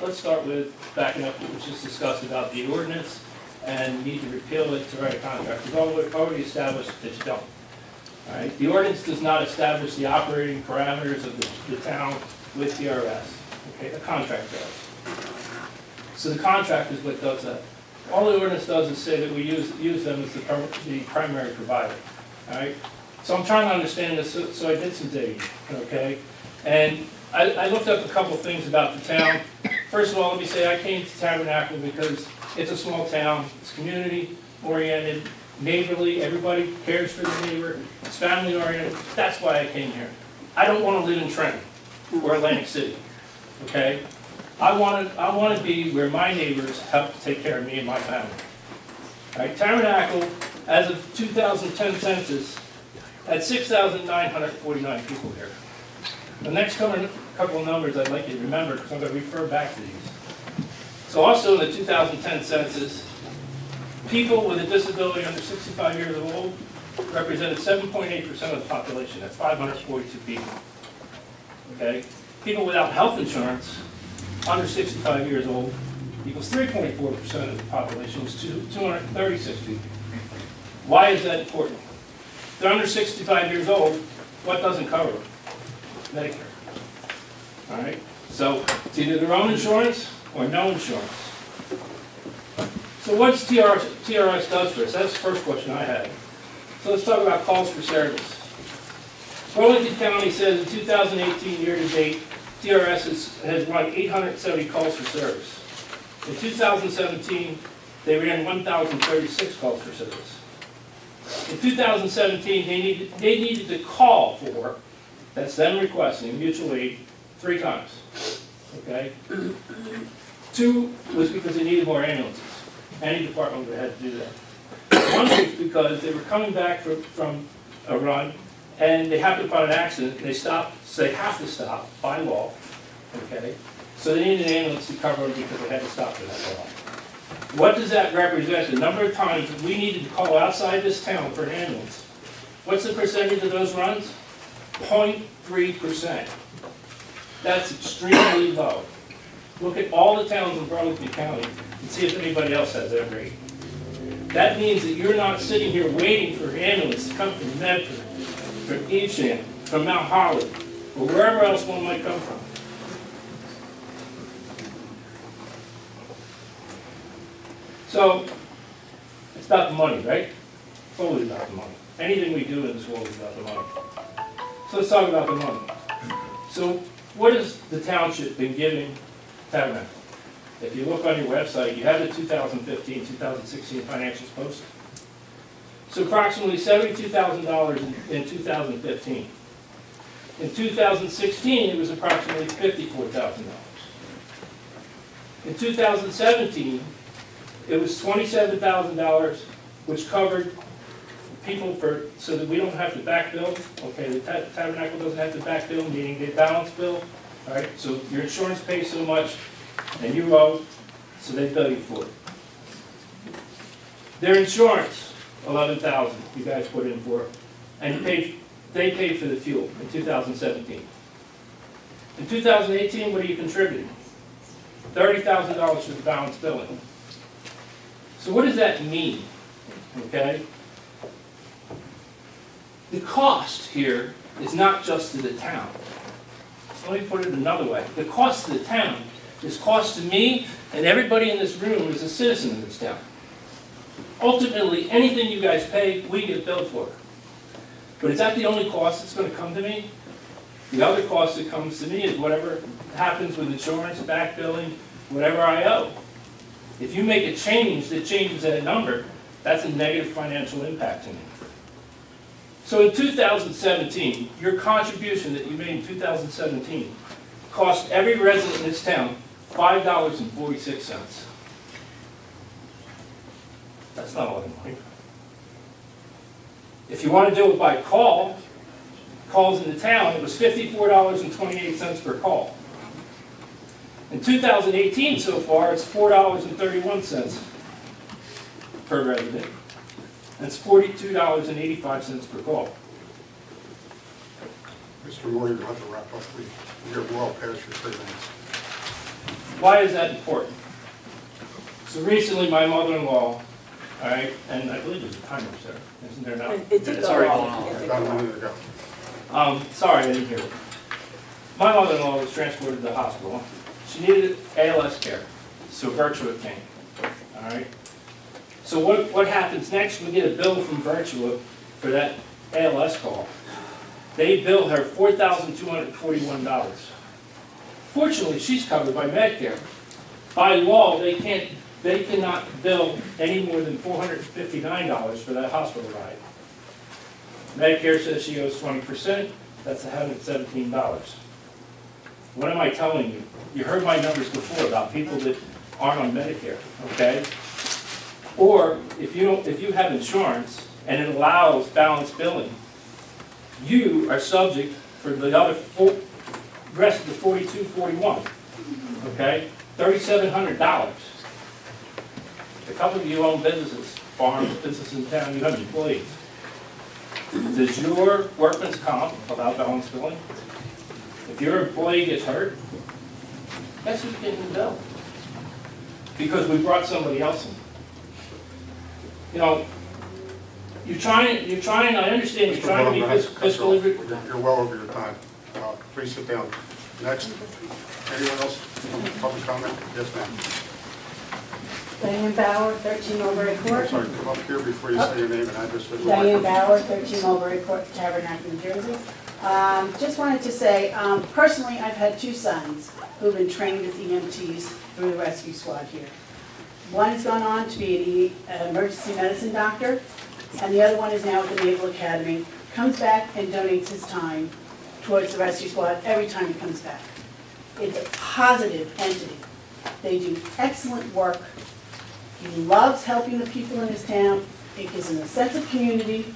Let's start with backing up what was just discussed about the ordinance and need to repeal it to write a contract. We've already established that you don't. All right. The ordinance does not establish the operating parameters of the town with TRS. Okay, the contract does. So the contract is what does that. All the ordinance does is say that we use them as the primary provider. All right. So I'm trying to understand this, so I did some digging. Okay, and I looked up a couple things about the town. First of all, let me say I came to Tabernacle because it's a small town. It's community-oriented, neighborly. Everybody cares for the neighbor. It's family-oriented. That's why I came here. I don't want to live in Trenton or Atlantic City. Okay, I want to be where my neighbors help to take care of me and my family. All right, Tabernacle, as of 2010 census, had 6,949 people here. The next couple of numbers I'd like you to remember, because I'm going to refer back to these. So also in the 2010 census, people with a disability under 65 years old represented 7.8% of the population. That's 542 people. Okay? People without health insurance under 65 years old equals 3.4% of the population, is 236 people. Why is that important? If they're under 65 years old, what doesn't cover them? Medicare. All right? So it's either their own insurance or no insurance. So what's TRS does for us? That's the first question I had. So let's talk about calls for service. Burlington County says in 2018 year-to-date, TRS has run 870 calls for service. In 2017, they ran 1,036 calls for service. In 2017, they needed to call for, that's them requesting, mutual aid 3 times. Okay? 2 was because they needed more ambulances. Any department would have had to do that. 1 was because they were coming back from a run and they happened upon an accident. They stopped, so they have to stop by law. Okay? So they needed an ambulance to cover them because they had to stop for that law. What does that represent? The number of times that we needed to call outside this town for an ambulance. What's the percentage of those runs? 0.3%. That's extremely low. Look at all the towns in Burlington County and see if anybody else has that rate. That means that you're not sitting here waiting for an ambulance to come from Medford, from Evesham, from Mount Holly, or wherever else one might come from. So, it's about the money, right? It's always about the money. Anything we do in this world is about the money. So let's talk about the money. So, what has the township been giving Tabernacle? If you look on your website, you have the 2015, 2016 financials posted. So approximately $72,000 in 2015. In 2016, it was approximately $54,000. In 2017, it was $27,000, which covered people so that we don't have to back bill. Okay, the Tabernacle doesn't have to back bill, meaning they balance bill. All right, so your insurance pays so much, and you owe, so they bill you for it. Their insurance, $11,000, you guys put in for it, and they paid for the fuel in 2017. In 2018, what are you contributing? $30,000 for the balance billing. So what does that mean? Okay? The cost here is not just to the town. So let me put it another way. The cost to the town is cost to me and everybody in this room is a citizen of this town. Ultimately, anything you guys pay, we get billed for. But is that the only cost that's going to come to me? The other cost that comes to me is whatever happens with insurance, back billing, whatever I owe. If you make a change that changes that number, that's a negative financial impact to me. So in 2017, your contribution that you made in 2017 cost every resident in this town $5.46. That's not a lot of money. If you want to do it by calls in the town, it was $54.28 per call. In 2018 so far, it's $4.31 per resident. That's $42.85 per call. Mr. Moore, you're going to have to wrap up. You're well past your 3 minutes. Why is that important? So recently, my mother-in-law, all right, and I believe there's a timer there, isn't there now? It's already going going on. About a minute ago. Sorry, I didn't hear it. My mother-in-law was transported to the hospital. She needed ALS care, so Virtua came, all right? So what happens next? We get a bill from Virtua for that ALS call. They bill her $4,241. Fortunately, she's covered by Medicare. By law, they cannot bill any more than $459 for that hospital ride. Medicare says she owes 20%. That's $117. What am I telling you? You heard my numbers before about people that aren't on Medicare, okay? Or if you have insurance and it allows balanced billing, you are subject for the other rest of the $42.41, okay? $3,700. A couple of you own businesses, farms, businesses in town, you have employees. Does your workman's comp allow balanced billing? If your employee gets hurt, guess who's getting the bill? Because we brought somebody else in. You know, you're trying, I understand you're trying to be fiscally... You're well over your time. Please sit down. Next. Anyone else? Public comment? Yes, ma'am. Diane Bauer, 13 Mulberry Court. Sorry, come up here before you say your name and address for the Diane microphone. Bauer, 13 Mulberry Court, Tabernacle, New Jersey. Just wanted to say, personally, I've had two sons who've been trained as EMTs through the rescue squad here. One has gone on to be an emergency medicine doctor, and the other one is now at the Naval Academy, comes back and donates his time towards the rescue squad every time he comes back. It's a positive entity. They do excellent work. He loves helping the people in his town. It gives him a sense of community.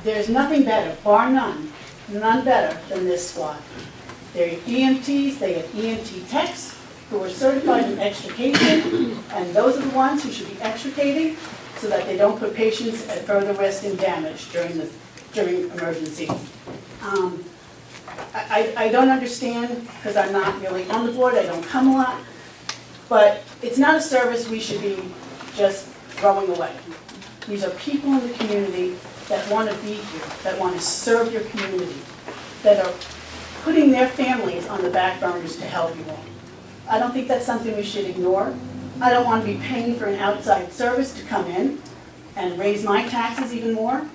There's nothing better, bar none, none better than this squad. They're EMTs, they have EMT techs who are certified in extrication, and those are the ones who should be extricating so that they don't put patients at further risk and damage during emergencies. I don't understand, because I'm not really on the board, I don't come a lot, but it's not a service we should be just throwing away. These are people in the community that want to be here, that want to serve your community, that are putting their families on the back burners to help you all. I don't think that's something we should ignore. I don't want to be paying for an outside service to come in and raise my taxes even more.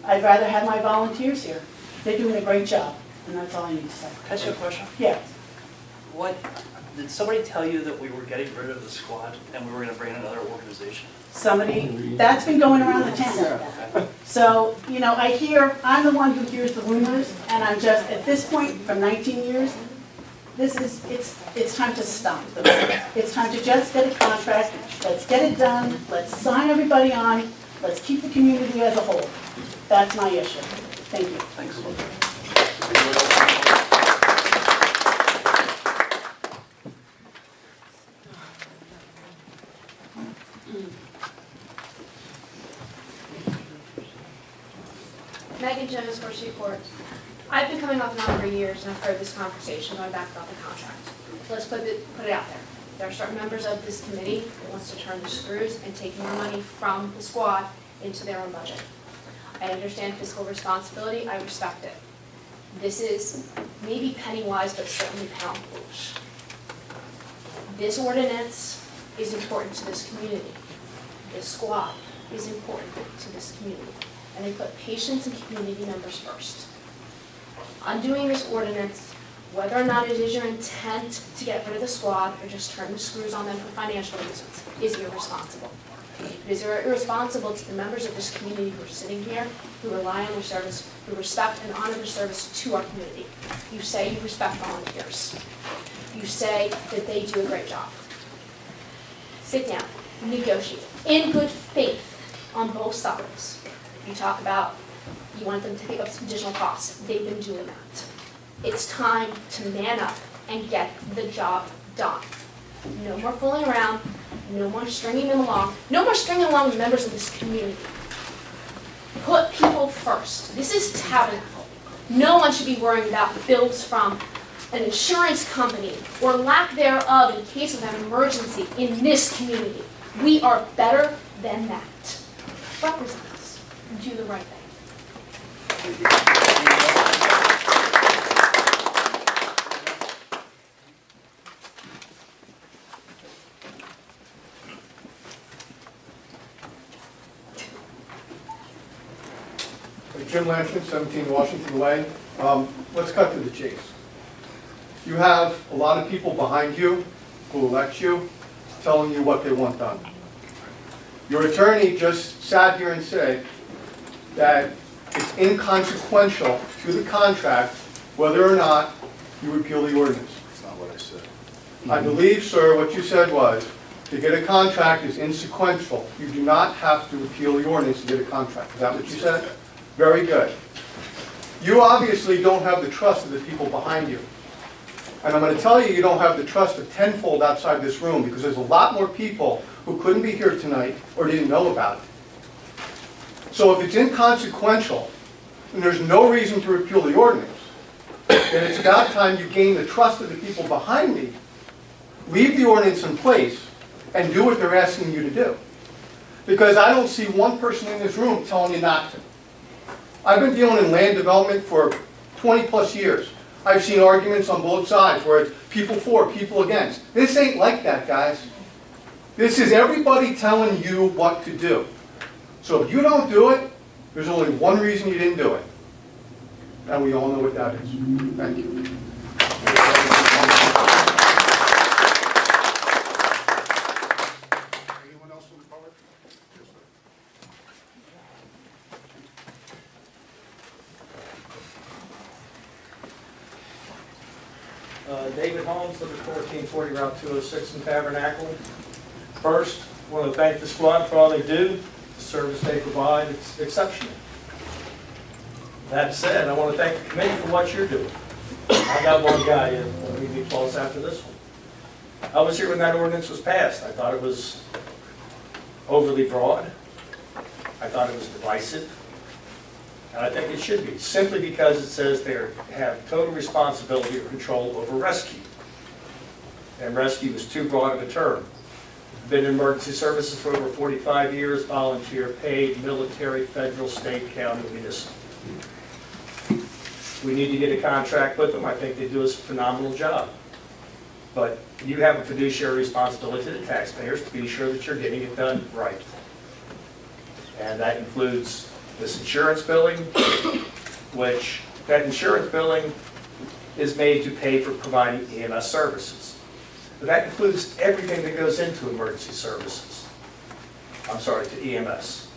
I'd rather have my volunteers here. They're doing a great job, and that's all I need to say. Can I ask you a question? Yeah. What, did somebody tell you that we were getting rid of the squad and we were gonna bring in another organization? Somebody, that's been going around the town. So, you know, I'm the one who hears the rumors, and I'm just, at this point, from 19 years, it's time to stop. It's time to just get a contract, let's get it done, let's sign everybody on, let's keep the community as a whole. That's my issue. Thank you. Thanks. Megan Jones, First Report. I've been coming up a number of years and I've heard this conversation going back about the contract. Let's put it out there. There are certain members of this committee that wants to turn the screws and take more money from the squad into their own budget. I understand fiscal responsibility, I respect it. This is maybe penny wise, but certainly pound foolish. This ordinance is important to this community. This squad is important to this community. And they put patients and community members first. Undoing this ordinance, whether or not it is your intent to get rid of the squad or just turn the screws on them for financial reasons, is irresponsible. It is irresponsible to the members of this community who are sitting here, who rely on their service, who respect and honor their service to our community. You say you respect volunteers. You say that they do a great job. Sit down, negotiate, in good faith on both sides. You talk about you want them to pick up some additional costs. They've been doing that. It's time to man up and get the job done. No more fooling around. No more stringing them along. No more stringing along the members of this community. Put people first. This is Tabernacle. No one should be worrying about bills from an insurance company or lack thereof in case of an emergency in this community. We are better than that. Represent us. Do the right thing. Jim Lansing, 17 Washington Way. Let's cut to the chase. You have a lot of people behind you who elect you, telling you what they want done. Your attorney just sat here and said that it's inconsequential to the contract whether or not you repeal the ordinance. That's not what I said. I believe, sir, what you said was, to get a contract is insequential. You do not have to repeal the ordinance to get a contract. Is that what you said? Very good. You obviously don't have the trust of the people behind you. And I'm going to tell you, you don't have the trust of tenfold outside this room, because there's a lot more people who couldn't be here tonight or didn't know about it. So if it's inconsequential, and there's no reason to repeal the ordinance, then it's about time you gain the trust of the people behind me, leave the ordinance in place, and do what they're asking you to do. Because I don't see one person in this room telling you not to. I've been dealing in land development for 20 plus years. I've seen arguments on both sides where it's people for, people against. This ain't like that, guys. This is everybody telling you what to do. So if you don't do it, there's only one reason you didn't do it. And we all know what that is. Thank you. Anyone else from the public? Yes, sir. David Holmes, number 1440 Route 206 in Tabernacle. First, I want to thank the squad for all they do. The service they provide, it's exceptional. That said, I want to thank the committee for what you're doing. I got one guy in, let me be close after this one. I was here when that ordinance was passed. I thought it was overly broad. I thought it was divisive. And I think it should be, simply because it says they have total responsibility or control over rescue. And rescue is too broad of a term. I've been in emergency services for over 45 years, volunteer, paid, military, federal, state, county, municipal. We need to get a contract with them. I think they do a phenomenal job. But you have a fiduciary responsibility to the taxpayers to be sure that you're getting it done right. And that includes this insurance billing, which that insurance billing is made to pay for providing EMS services. But that includes everything that goes into emergency services. I'm sorry, to EMS.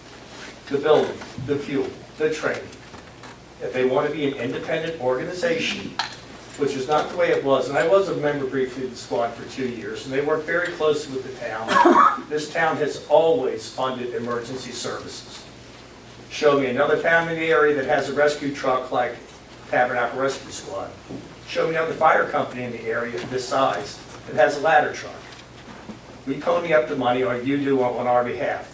The building, the fuel, the training. If they want to be an independent organization, which is not the way it was, and I was a member briefly of the squad for 2 years, and they worked very closely with the town. This town has always funded emergency services. Show me another town in the area that has a rescue truck like Tabernacle Rescue Squad. Show me another fire company in the area of this size that has a ladder truck. We pony up the money, or you do on our behalf.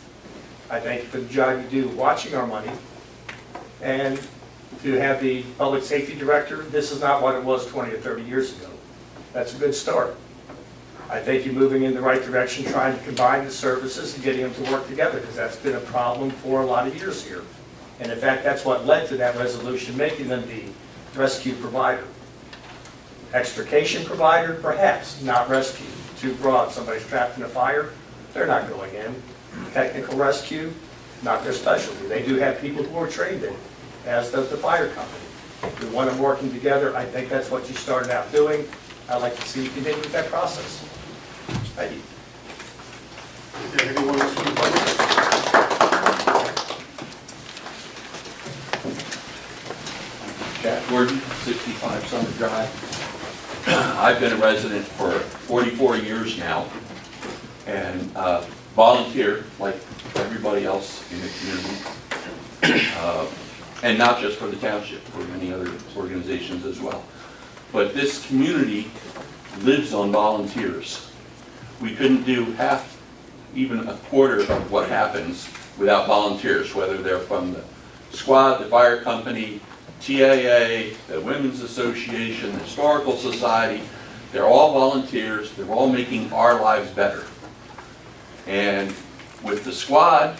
I thank you for the job you do watching our money. And to have the public safety director, this is not what it was 20 or 30 years ago. That's a good start. I think you're moving in the right direction, trying to combine the services and getting them to work together, because that's been a problem for a lot of years here. And in fact, that's what led to that resolution, making them the rescue provider. Extrication provider, perhaps, not rescue. Too broad. Somebody's trapped in a fire, they're not going in. Technical rescue, not their specialty. They do have people who are trained in it, as does the fire company. We want them working together. I think that's what you started out doing. I'd like to see you continue with that process. Thank you. Okay, anyone else from the public? Jack Gordon, 65 Summer Drive. I've been a resident for 44 years now, and volunteer like everybody else in the community, and not just for the township, for many other organizations as well. But this community lives on volunteers. We couldn't do half, even a quarter of what happens without volunteers, whether they're from the squad, the fire company, TAA, the Women's Association, the Historical Society. They're all volunteers. They're all making our lives better. And with the squad,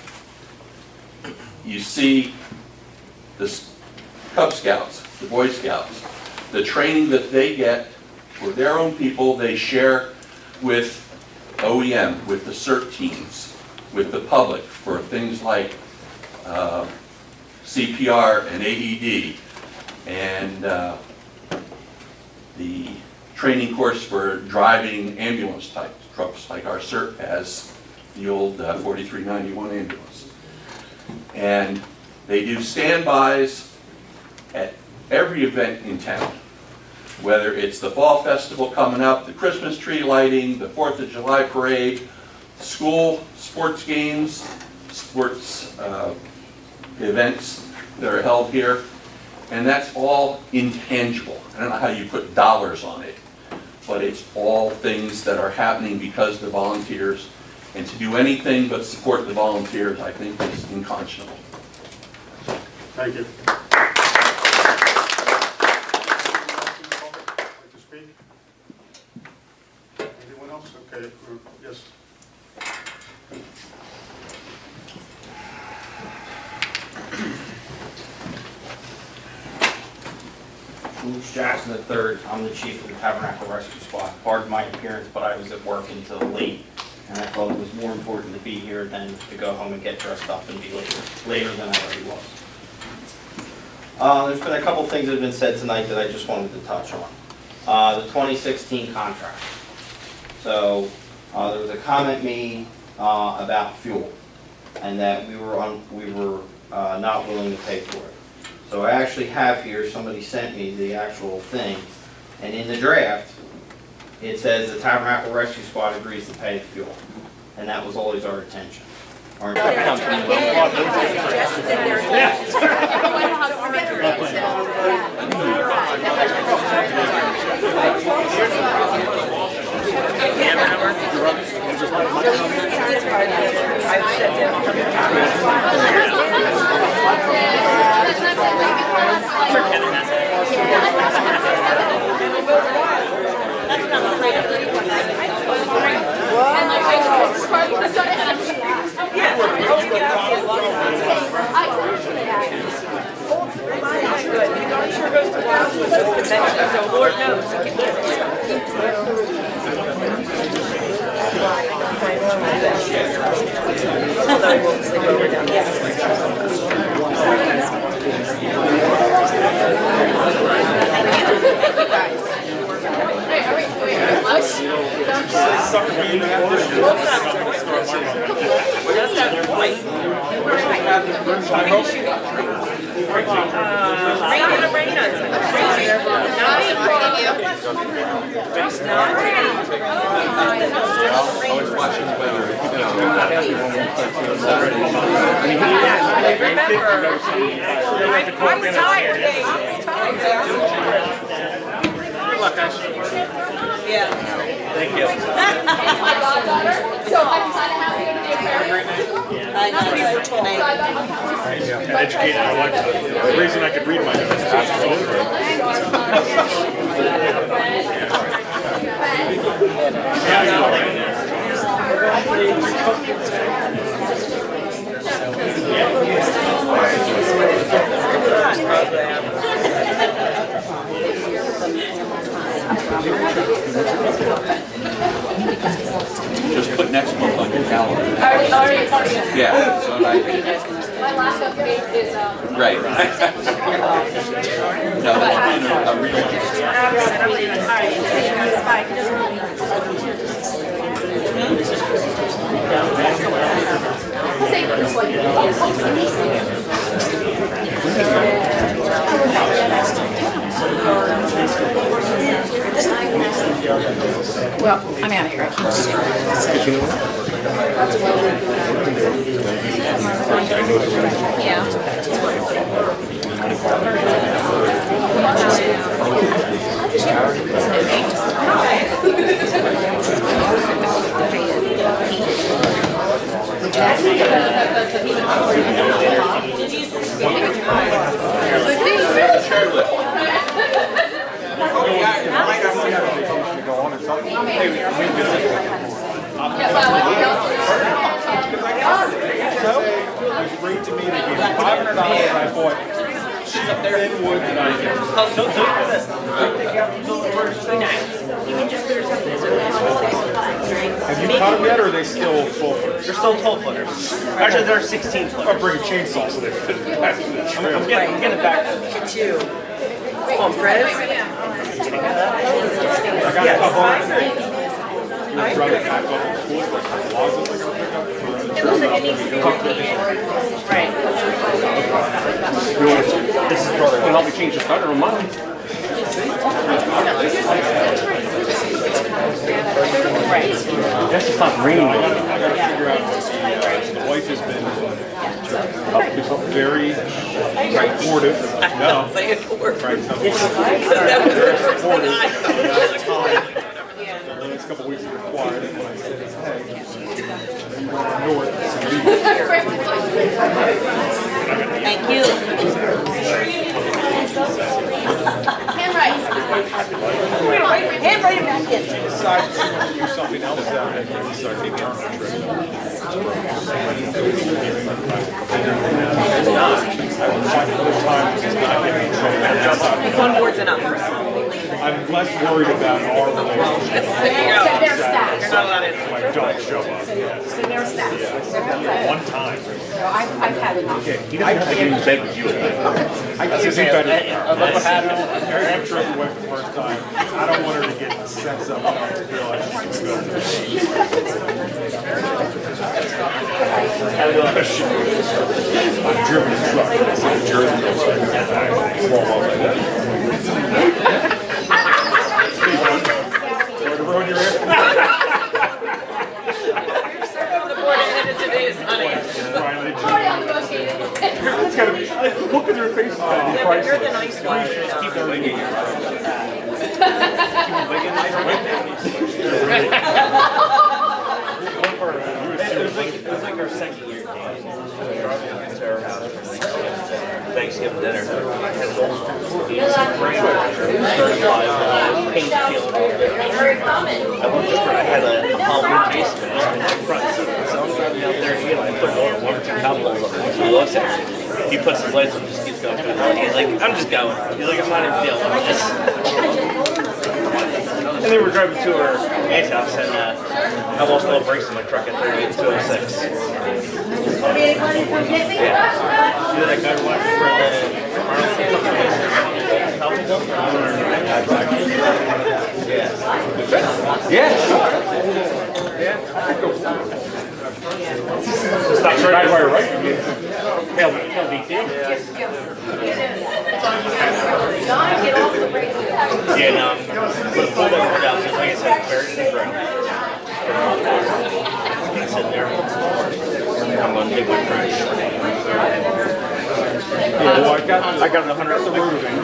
you see the Cub Scouts, the Boy Scouts, the training that they get for their own people, they share with OEM, with the CERT teams, with the public for things like CPR and AED, and the training course for driving ambulance type trucks like our CERT has, the old 4391 ambulance. And they do standbys at every event in town, whether it's the Fall Festival coming up, the Christmas tree lighting, the 4th of July parade, school sports games, sports events that are held here. And that's all intangible. I don't know how you put dollars on it, but it's all things that are happening because the volunteers. And to do anything but support the volunteers, I think, is unconscionable. Thank you. Anyone else? Okay, yes. Bruce Jackson III. I'm the chief of the Tabernacle Rescue Squad. Pardon my appearance, but I was at work until late, and I thought it was more important to be here than to go home and get dressed up and be later than I already was. There's been a couple things that have been said tonight that I just wanted to touch on. The 2016 contract. So there was a comment made about fuel, and that we were not willing to pay for it. So I actually have here, somebody sent me the actual thing, and in the draft, it says the Tabernacle Rescue Squad agrees to pay the fuel, and that was always our intention. Lord knows. Thank you. Educated, I like that. The reason I could read my notes. Just put next month on your calendar. Yeah. So My last update is, right. No, I'm reading. well, I'm out of here. I can't see. Yeah. It was great to me. They gave me $500. I bought she's up there in wood and I have you cut them yet, or are they still 12-footers? They're still 12-footers. Actually, they're 16-footers. I'll bring a chainsaw so they fit back in the trailer. I'm getting it back. Get you. On bread? I got a couple. You would rather pack up in school for a closet they're going to pick up? It looks like it needs to be right. This is brother. Can help me change the cutter on mine. Right. That's just not raining. I gotta figure out. The wife has been very supportive. No. Very supportive. The next couple weeks are quiet. And I said, hey, north. Thank you. Handwrite it back in. She decided to do something else down there. She decided to take her on a trip. One word's enough. I'm less worried about our relationship. So there's that. not allowed in. Like, don't show up. So there's that. One time. No, I've had enough. Okay, he doesn't have to get in bed with you. I can't say better. Look what happened. Mary Trevor went the first time. I don't want her to get sense up. I've driven a truck. I've driven a truck. Want to ruin your ear? The board ended today is honey. It's gotta be, look at your face, it's gotta be priceless. You're the nice one. Keep it wigging. It was like our second year. To our house for Thanksgiving dinner. Very common. I had a Halloween case in the front seat. So I'm driving out there, you know, I put one or two cowboys on it. He looks at me. He puts his lights on and just keeps going. He's like, I'm just going. He's like, I'm not even feeling this. And then we're driving to our aunt's house, and I lost all brakes in my truck at 206. Yeah. You know that guy watching for the Stop right where right. John, get off the brake. Yeah, no, but pulled that one out, just like I said, buried in the ground. It's sitting there. I'm on big wood crash. Yeah, well, I got the 100 the road event.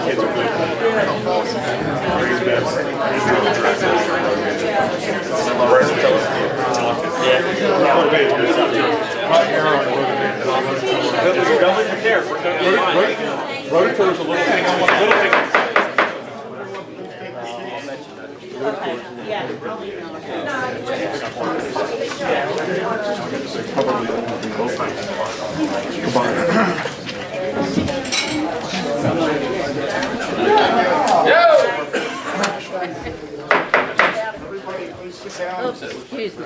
Kids are good. Rototor's a little thing on one little thing. Excuse me.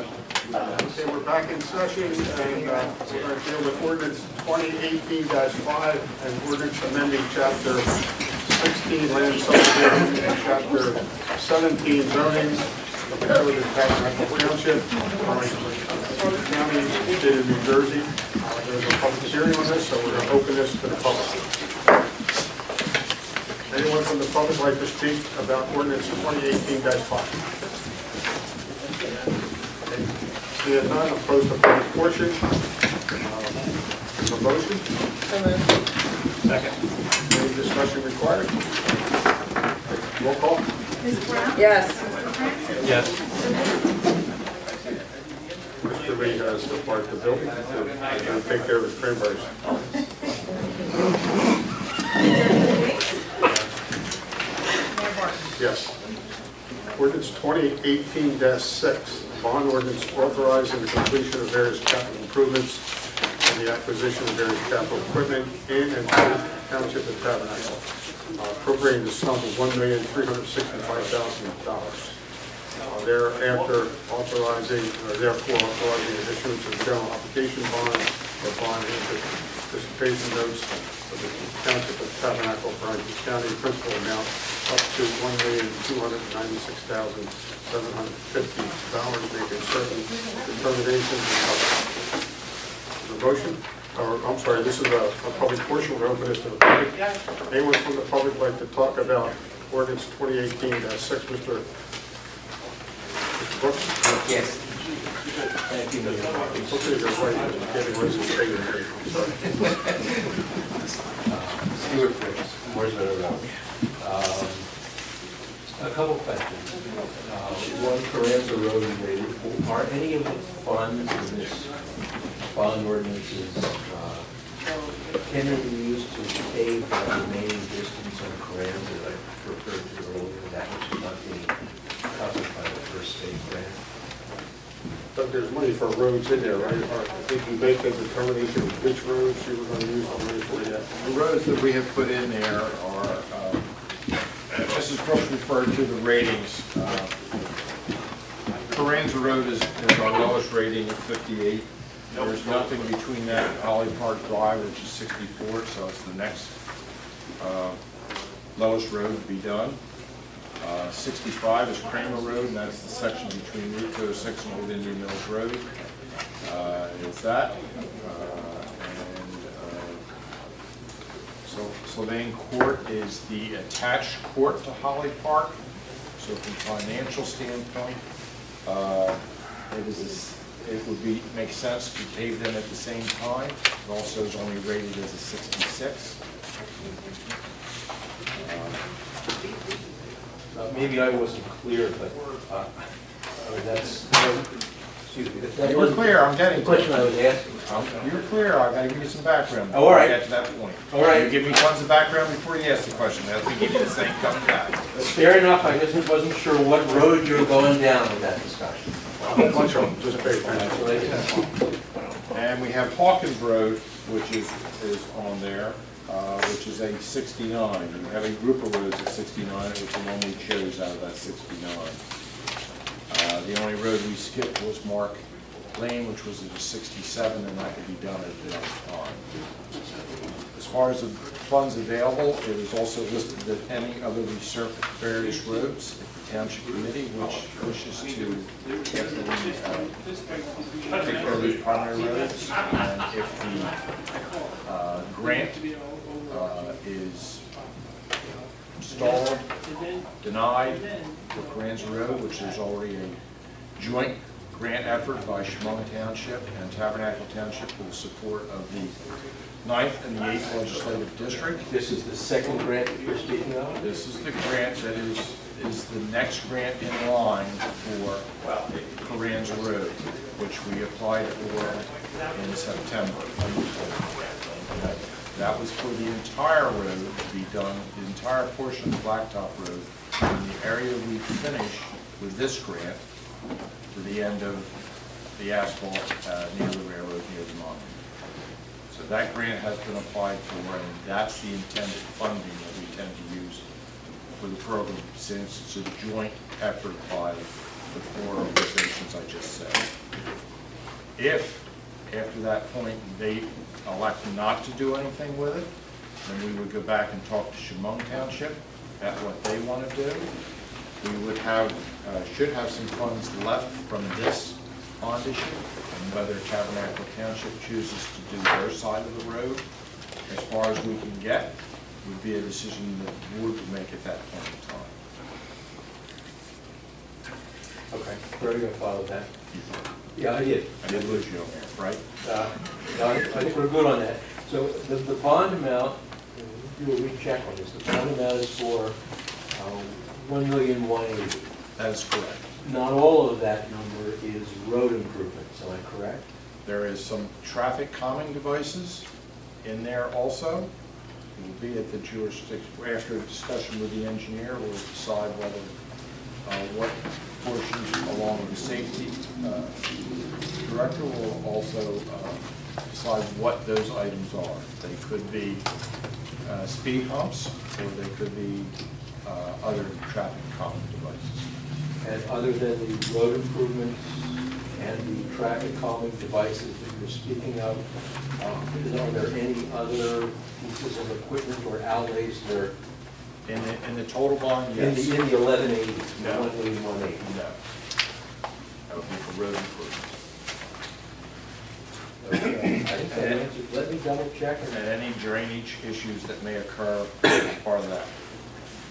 Okay, we're back in session, and we're going to deal with ordinance 2018-5 and ordinance amending chapter 16 land subdivision and chapter 17 zoning of the code of Tabernacle Township, County, State of New Jersey. There's a public hearing on this, so we're going to open this to the public. Anyone from the public like to speak about ordinance 2018-5? Seeing none, I'll close the public portion. A motion? Second. Any discussion required? Roll call? Ms. Brown? Yes. Mr. Prince? Yes. Mr. Lee has the part of the building to take care of his cranberries. Yes. Ordinance 2018-6. Bond ordinance authorizing the completion of various capital improvements and the acquisition of various capital equipment in and through the Township of Tabernacle, appropriating the sum of $1,365,000. Thereafter authorizing, therefore authorizing the issuance of general application bonds or bond anticipation notes of the Township of Tabernacle, Franklin County, principal amount up to $1,296,750, making certain determinations and covenants. The motion, or I'm sorry, this is a public portion. We're open this to the public. Anyone from the public like to talk about ordinance 2018-6, Mr. Brooks? Yes. Thank you, Mr. It's okay, there's like getting rid of the figure here. I'm sorry. Stuart Brooks, Mooresville Road. A couple questions. One, Carranza Road related. Are any of the funds in this bond ordinances, can they be used to pave the remaining distance on Carranza that I referred to earlier, that which is not being covered by the first state grant? But there's money for roads in there, right? Or did you make a determination of which roads you were going to use the money for yet? The roads that we have put in there are, Mrs. Brooks referred to the ratings. Carranza Road is our lowest rating at 58. There's nothing between that and Holly Park Drive, which is 64, so it's the next lowest road to be done. 65 is Kramer Road, and that's the section between Route 206 and Old Indian Mills Road. Is that. Sylvain Court is the attached court to Holly Park. So from a financial standpoint, it would make sense to pave them at the same time. It also is only rated as a 66. Maybe I wasn't clear, but that's, excuse me. That You were clear, I'm getting the question I was asking. You were clear, I gotta give you some background. Oh, all right. Get to that point. All right. You give me tons of background before you ask the question. I think you need the same coming back. Fair enough, I just wasn't sure what road you were going down with that discussion. A bunch of them, just pay attention. And we have Hawkins Road, which is on there, which is a 69. We have a group of roads at 69, which the one we chose out of that 69. The only road we skipped was Mark Lane, which was at a 67, and that could be done at the next time. As far as the funds available, it is also listed that any other resurfaced various roads. If the township committee which wishes to take care of these primary roads, and if the grant is stalled, denied for Carranza Road, which is already a joint grant effort by Chemung Township and Tabernacle Township with the support of the 9th and the 8th legislative district. This is the second grant that you're speaking of? This is the grant that is the next grant in line for Carranza Road, which we applied for in September. That was for the entire road to be done, the entire portion of the Blacktop Road, in the area we finish with this grant to the end of the asphalt near the railroad, near the monument. So that grant has been applied for, and that's the intended funding that we tend to use for the program, since it's a joint effort by the four organizations I just said. If, after that point, they elect not to do anything with it, then we would go back and talk to Chemung Township about what they want to do. We would have, should have some funds left from this bond issue, and whether Tabernacle Township chooses to do their side of the road, as far as we can get, would be a decision that the board would make at that point in time. Okay, where are you going to follow that? Yeah, I did. I did lose you on there, right? No, I think we're good on that. So the bond amount, do a recheck on this. The bond amount is for $1,180,000. That is correct. Not all of that number is road improvements, am I correct? There is some traffic calming devices in there also. It will be at the jurisdiction, after a discussion with the engineer, we'll decide whether, what portions along with the safety director will also decide what those items are. They could be speed humps, or they could be other traffic calming devices. And other than the road improvements and the traffic calming devices that you're speaking of, are there any other pieces of equipment or outlays that are in the total bond? Yes. In the 1180, No. 1,180? No. That would be for road improvements. Okay. I think that answers. Let me double check. And any drainage issues that may occur as part of that.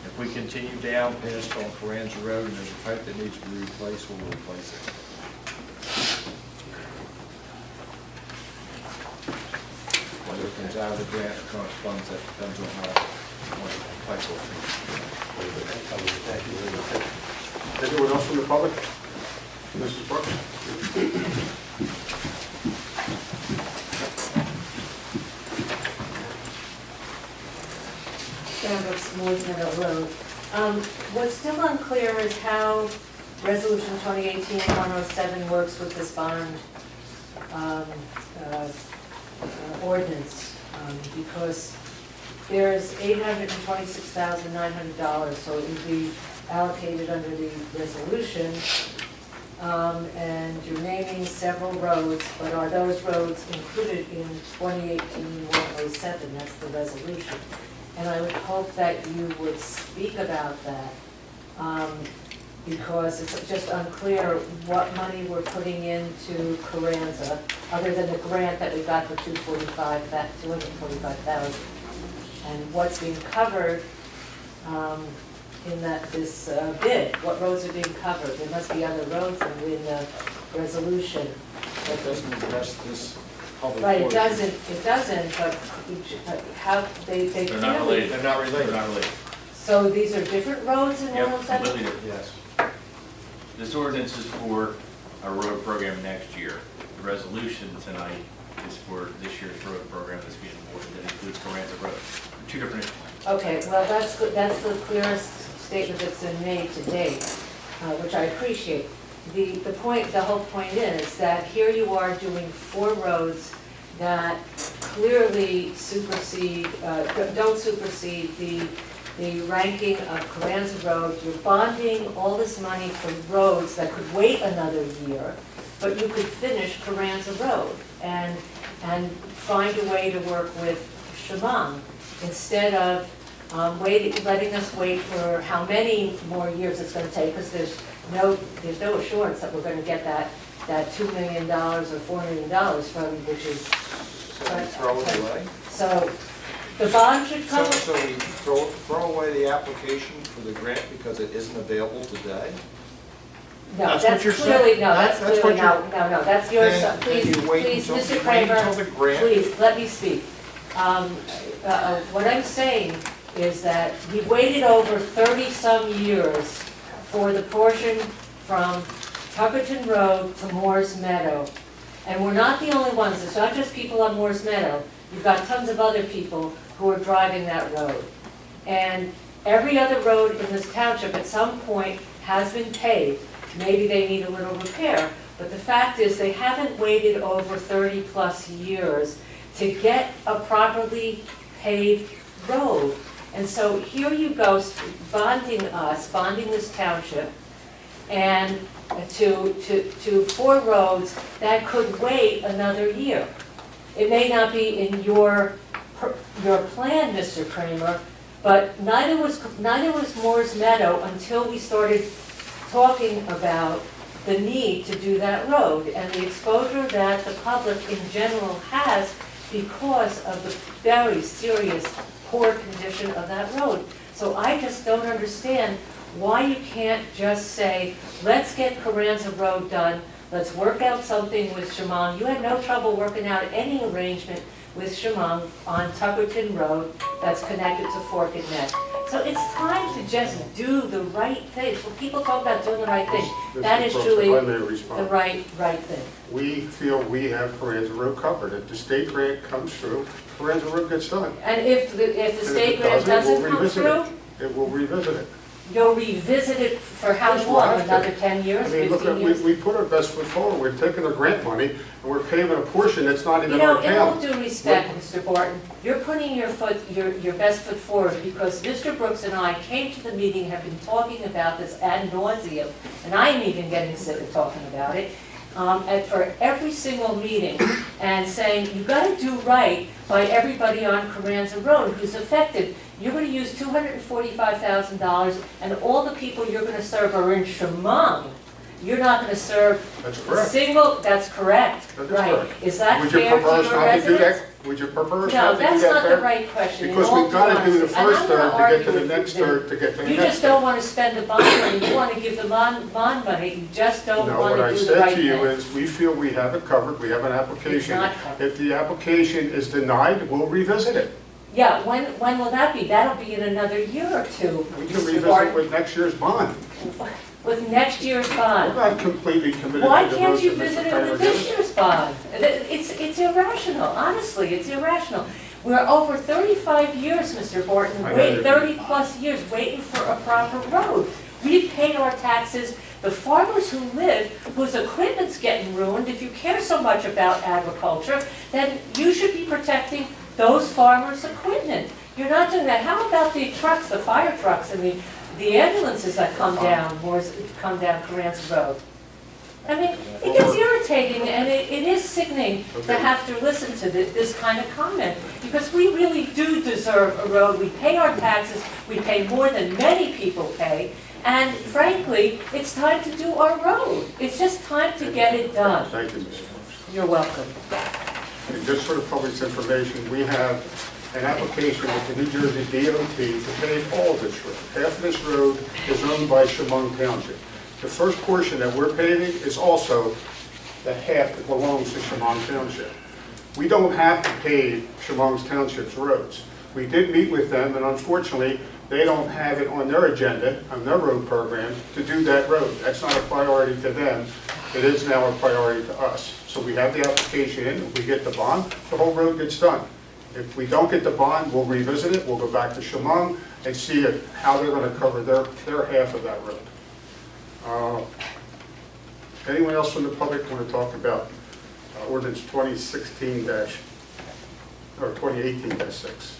If we continue down past on Carranza Road and there's a pipe that needs to be replaced, we'll replace it. Whether it comes out of the grant or current funds, that depends on how much pipe will be. Thank you very much. Anyone else from the public? Mrs. Brooks? Morgan Road. What's still unclear is how Resolution 2018-107 works with this bond ordinance, because there's $826,900, so it would be allocated under the resolution. and you're naming several roads, but are those roads included in 2018-107? That's the resolution. And I would hope that you would speak about that, because it's just unclear what money we're putting into Carranza, other than the grant that we got for 245,000, and what's being covered in this bid. What roads are being covered? There must be other roads in the resolution. That doesn't address this public. Right, it portion. doesn't, but how, they They're not clearly. related. They're not related. They're not related. So these are different roads in Yep, 107? completely different. Yes. This ordinance is for a road program next year. The resolution tonight is for this year's road program that's being awarded, that includes Carranza Road. They're two different issues. Okay, well, that's good, that's the clearest statement that's been made to date, which I appreciate. The whole point is that here you are doing 4 roads that clearly supersede, don't supersede the ranking of Carranza Road. You're bonding all this money for roads that could wait another year, but you could finish Carranza Road and find a way to work with Shamong instead of letting us wait for how many more years it's going to take, because there's no assurance that we're going to get that $2 million or $4 million from, which is. So we throw it away? So the bond should come. So we throw away the application for the grant because it isn't available today? No, That's that's what you're clearly, saying. no, that's That's clearly, what no, that's yours, Then please, you wait please, until- Mr. you wait Kramer, until the grant- please, let me speak. What I'm saying is that we waited over 30-some years for the portion from Tuckerton Road to Moore's Meadow. And we're not the only ones, it's not just people on Moore's Meadow. You've got tons of other people who are driving that road. And every other road in this township at some point has been paved. Maybe they need a little repair, but the fact is they haven't waited over 30-plus years to get a properly paved road. And so here you go, bonding this township, and to 4 roads that could wait another year. It may not be in your plan, Mr. Kramer, but neither was Moore's Meadow until we started talking about the need to do that road and the exposure that the public in general has because of the very serious poor condition of that road. So I just don't understand why you can't just say, let's get Carranza Road done, let's work out something with Shamong. You had no trouble working out any arrangement with Shamong on Tuckerton Road that's connected to Fork and Neck. So it's time to just do the right thing. When people talk about doing the right thing, that is truly the right thing. We feel we have Carranza Road covered. If the state grant comes through, Carranza Road gets done. And if the state grant doesn't come through, it will revisit it. you'll revisit it for how Yes, we'll long? have to. Another 10 years, I mean, 15 look, years? we put our best foot forward. We're taking our grant money and we're paving a portion that's not even You know, our in all town. due respect, Mr. Barton, you're putting your best foot forward because Mr. Brooks and I came to the meeting, have been talking about this ad nauseum, and I'm even getting sick of talking about it, for every single meeting, and saying, you've got to do right by everybody on Carranza Road who's affected. You're going to use $245,000, and all the people you're going to serve are in Shamong. You're not going to serve That's correct. that's correct, That is right. correct. Is that Would you fair to prefer us your not to do residents? that? Would you prefer us No, not to do that's that not the better? right question. Because In all we've got to do the honesty. And I'm first gonna third to get to argue the with next you. third to get to the You next just don't third. want to spend the bond money, you want to give the bond money, you just don't No, want what I to do the right said to you thing. is, we feel we have it covered, we have an application. not covered. If the application is denied, we'll revisit it. Yeah, when will that be? That'll be in another year or two. We can Mr. revisit Barton. with next year's bond. With next year's We're bond. not completely committed Why to the can't roads you that Mr. visit it Kramer with gives this us. year's bond? It's irrational, honestly, it's irrational. We're over 35 years, Mr. Barton, I know you're- 30-plus years waiting for a proper road. We've paid our taxes. The farmers who live, whose equipment's getting ruined, if you care so much about agriculture, then you should be protecting those farmers' equipment. You're not doing that. How about the trucks, the fire trucks, and the ambulances that come down Carranza Road? I mean, it gets irritating and it is sickening to have to listen to this kind of comment. Because we really do deserve a road. We pay our taxes. We pay more than many people pay. And frankly, it's time to do our road. It's just time to get it done. Thank you, Mr. Morris. You're welcome. And just for the public's information, we have an application with the New Jersey DOT to pave all this road. Half of this road is owned by Chemung Township. The first portion that we're paving is also the half that belongs to Chemung Township. We don't have to pave Chemung Township's roads. We did meet with them, and unfortunately, they don't have it on their agenda, on their road program, to do that road. That's not a priority to them. It is now a priority to us. So we have the application in, if we get the bond, the whole road gets done. If we don't get the bond, we'll revisit it, we'll go back to Chemung and see how they're going to cover their half of that road. Anyone else from the public want to talk about ordinance 2018-6?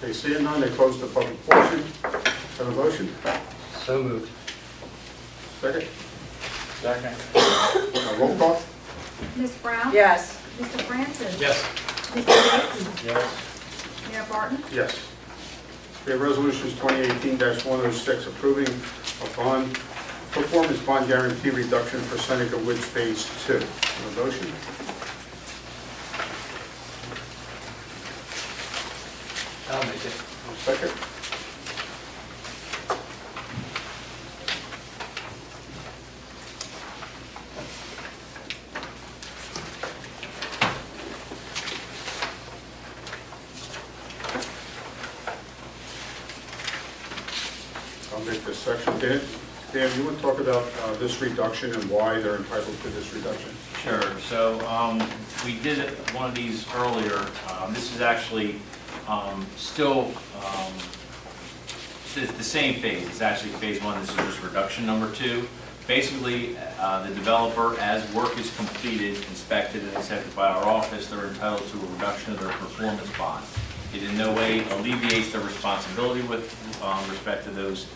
They see none, they close the public portion. Have a motion? So moved. Second? Second. Roll call? Ms. Brown? Yes. Mr. Francis? Yes. Mr. Yates? Yes. Mayor Barton? Yes. We have resolutions 2018-106 approving a bond, performance bond guarantee reduction for Seneca Woods Phase 2. Have a motion? I'll make it. Second? I'll make this section. Dan, you want to talk about this reduction and why they're entitled to this reduction? Sure. So we did one of these earlier. This is actually still it's the same phase. It's actually phase 1. This is just reduction number 2. Basically, the developer, as work is completed, inspected, and accepted by our office, they're entitled to a reduction of their performance bond. It in no way alleviates their responsibility with respect to those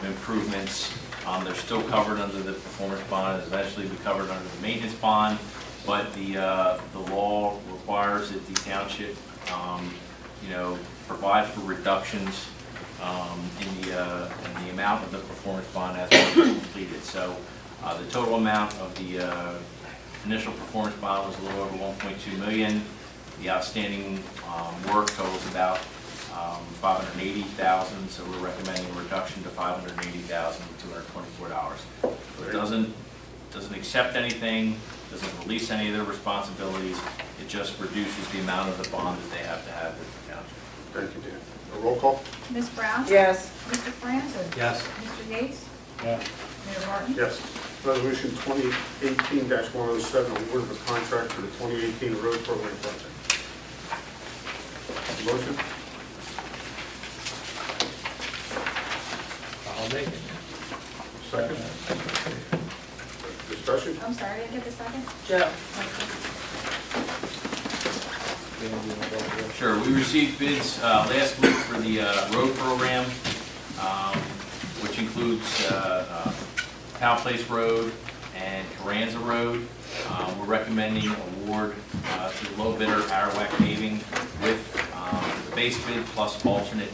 improvements. They're still covered under the performance bond, and eventually be covered under the maintenance bond, but the law requires that the township provide for reductions in the amount of the performance bond as work is completed. So the total amount of the initial performance bond was a little over $1.2 million. The outstanding work totals about $580,000, so we're recommending a reduction to $580,224. So it doesn't accept anything, doesn't release any of their responsibilities. It just reduces the amount of the bond that they have to have with the township. Thank you, Dan. A roll call? Ms. Brown? Yes. Mr. Francis? Yes. Mr. Yates? Yes. Mayor Barton? Yes. Resolution 2018-107, award of a contract for the 2018 road program project. Motion? I'll make it. Second? Discussion? I'm sorry, I didn't get the second? Joe. Sure. We received bids last week for the road program, which includes Powell Place Road and Carranza Road. We're recommending award to the low bidder, Arawak Paving, with the base bid plus alternate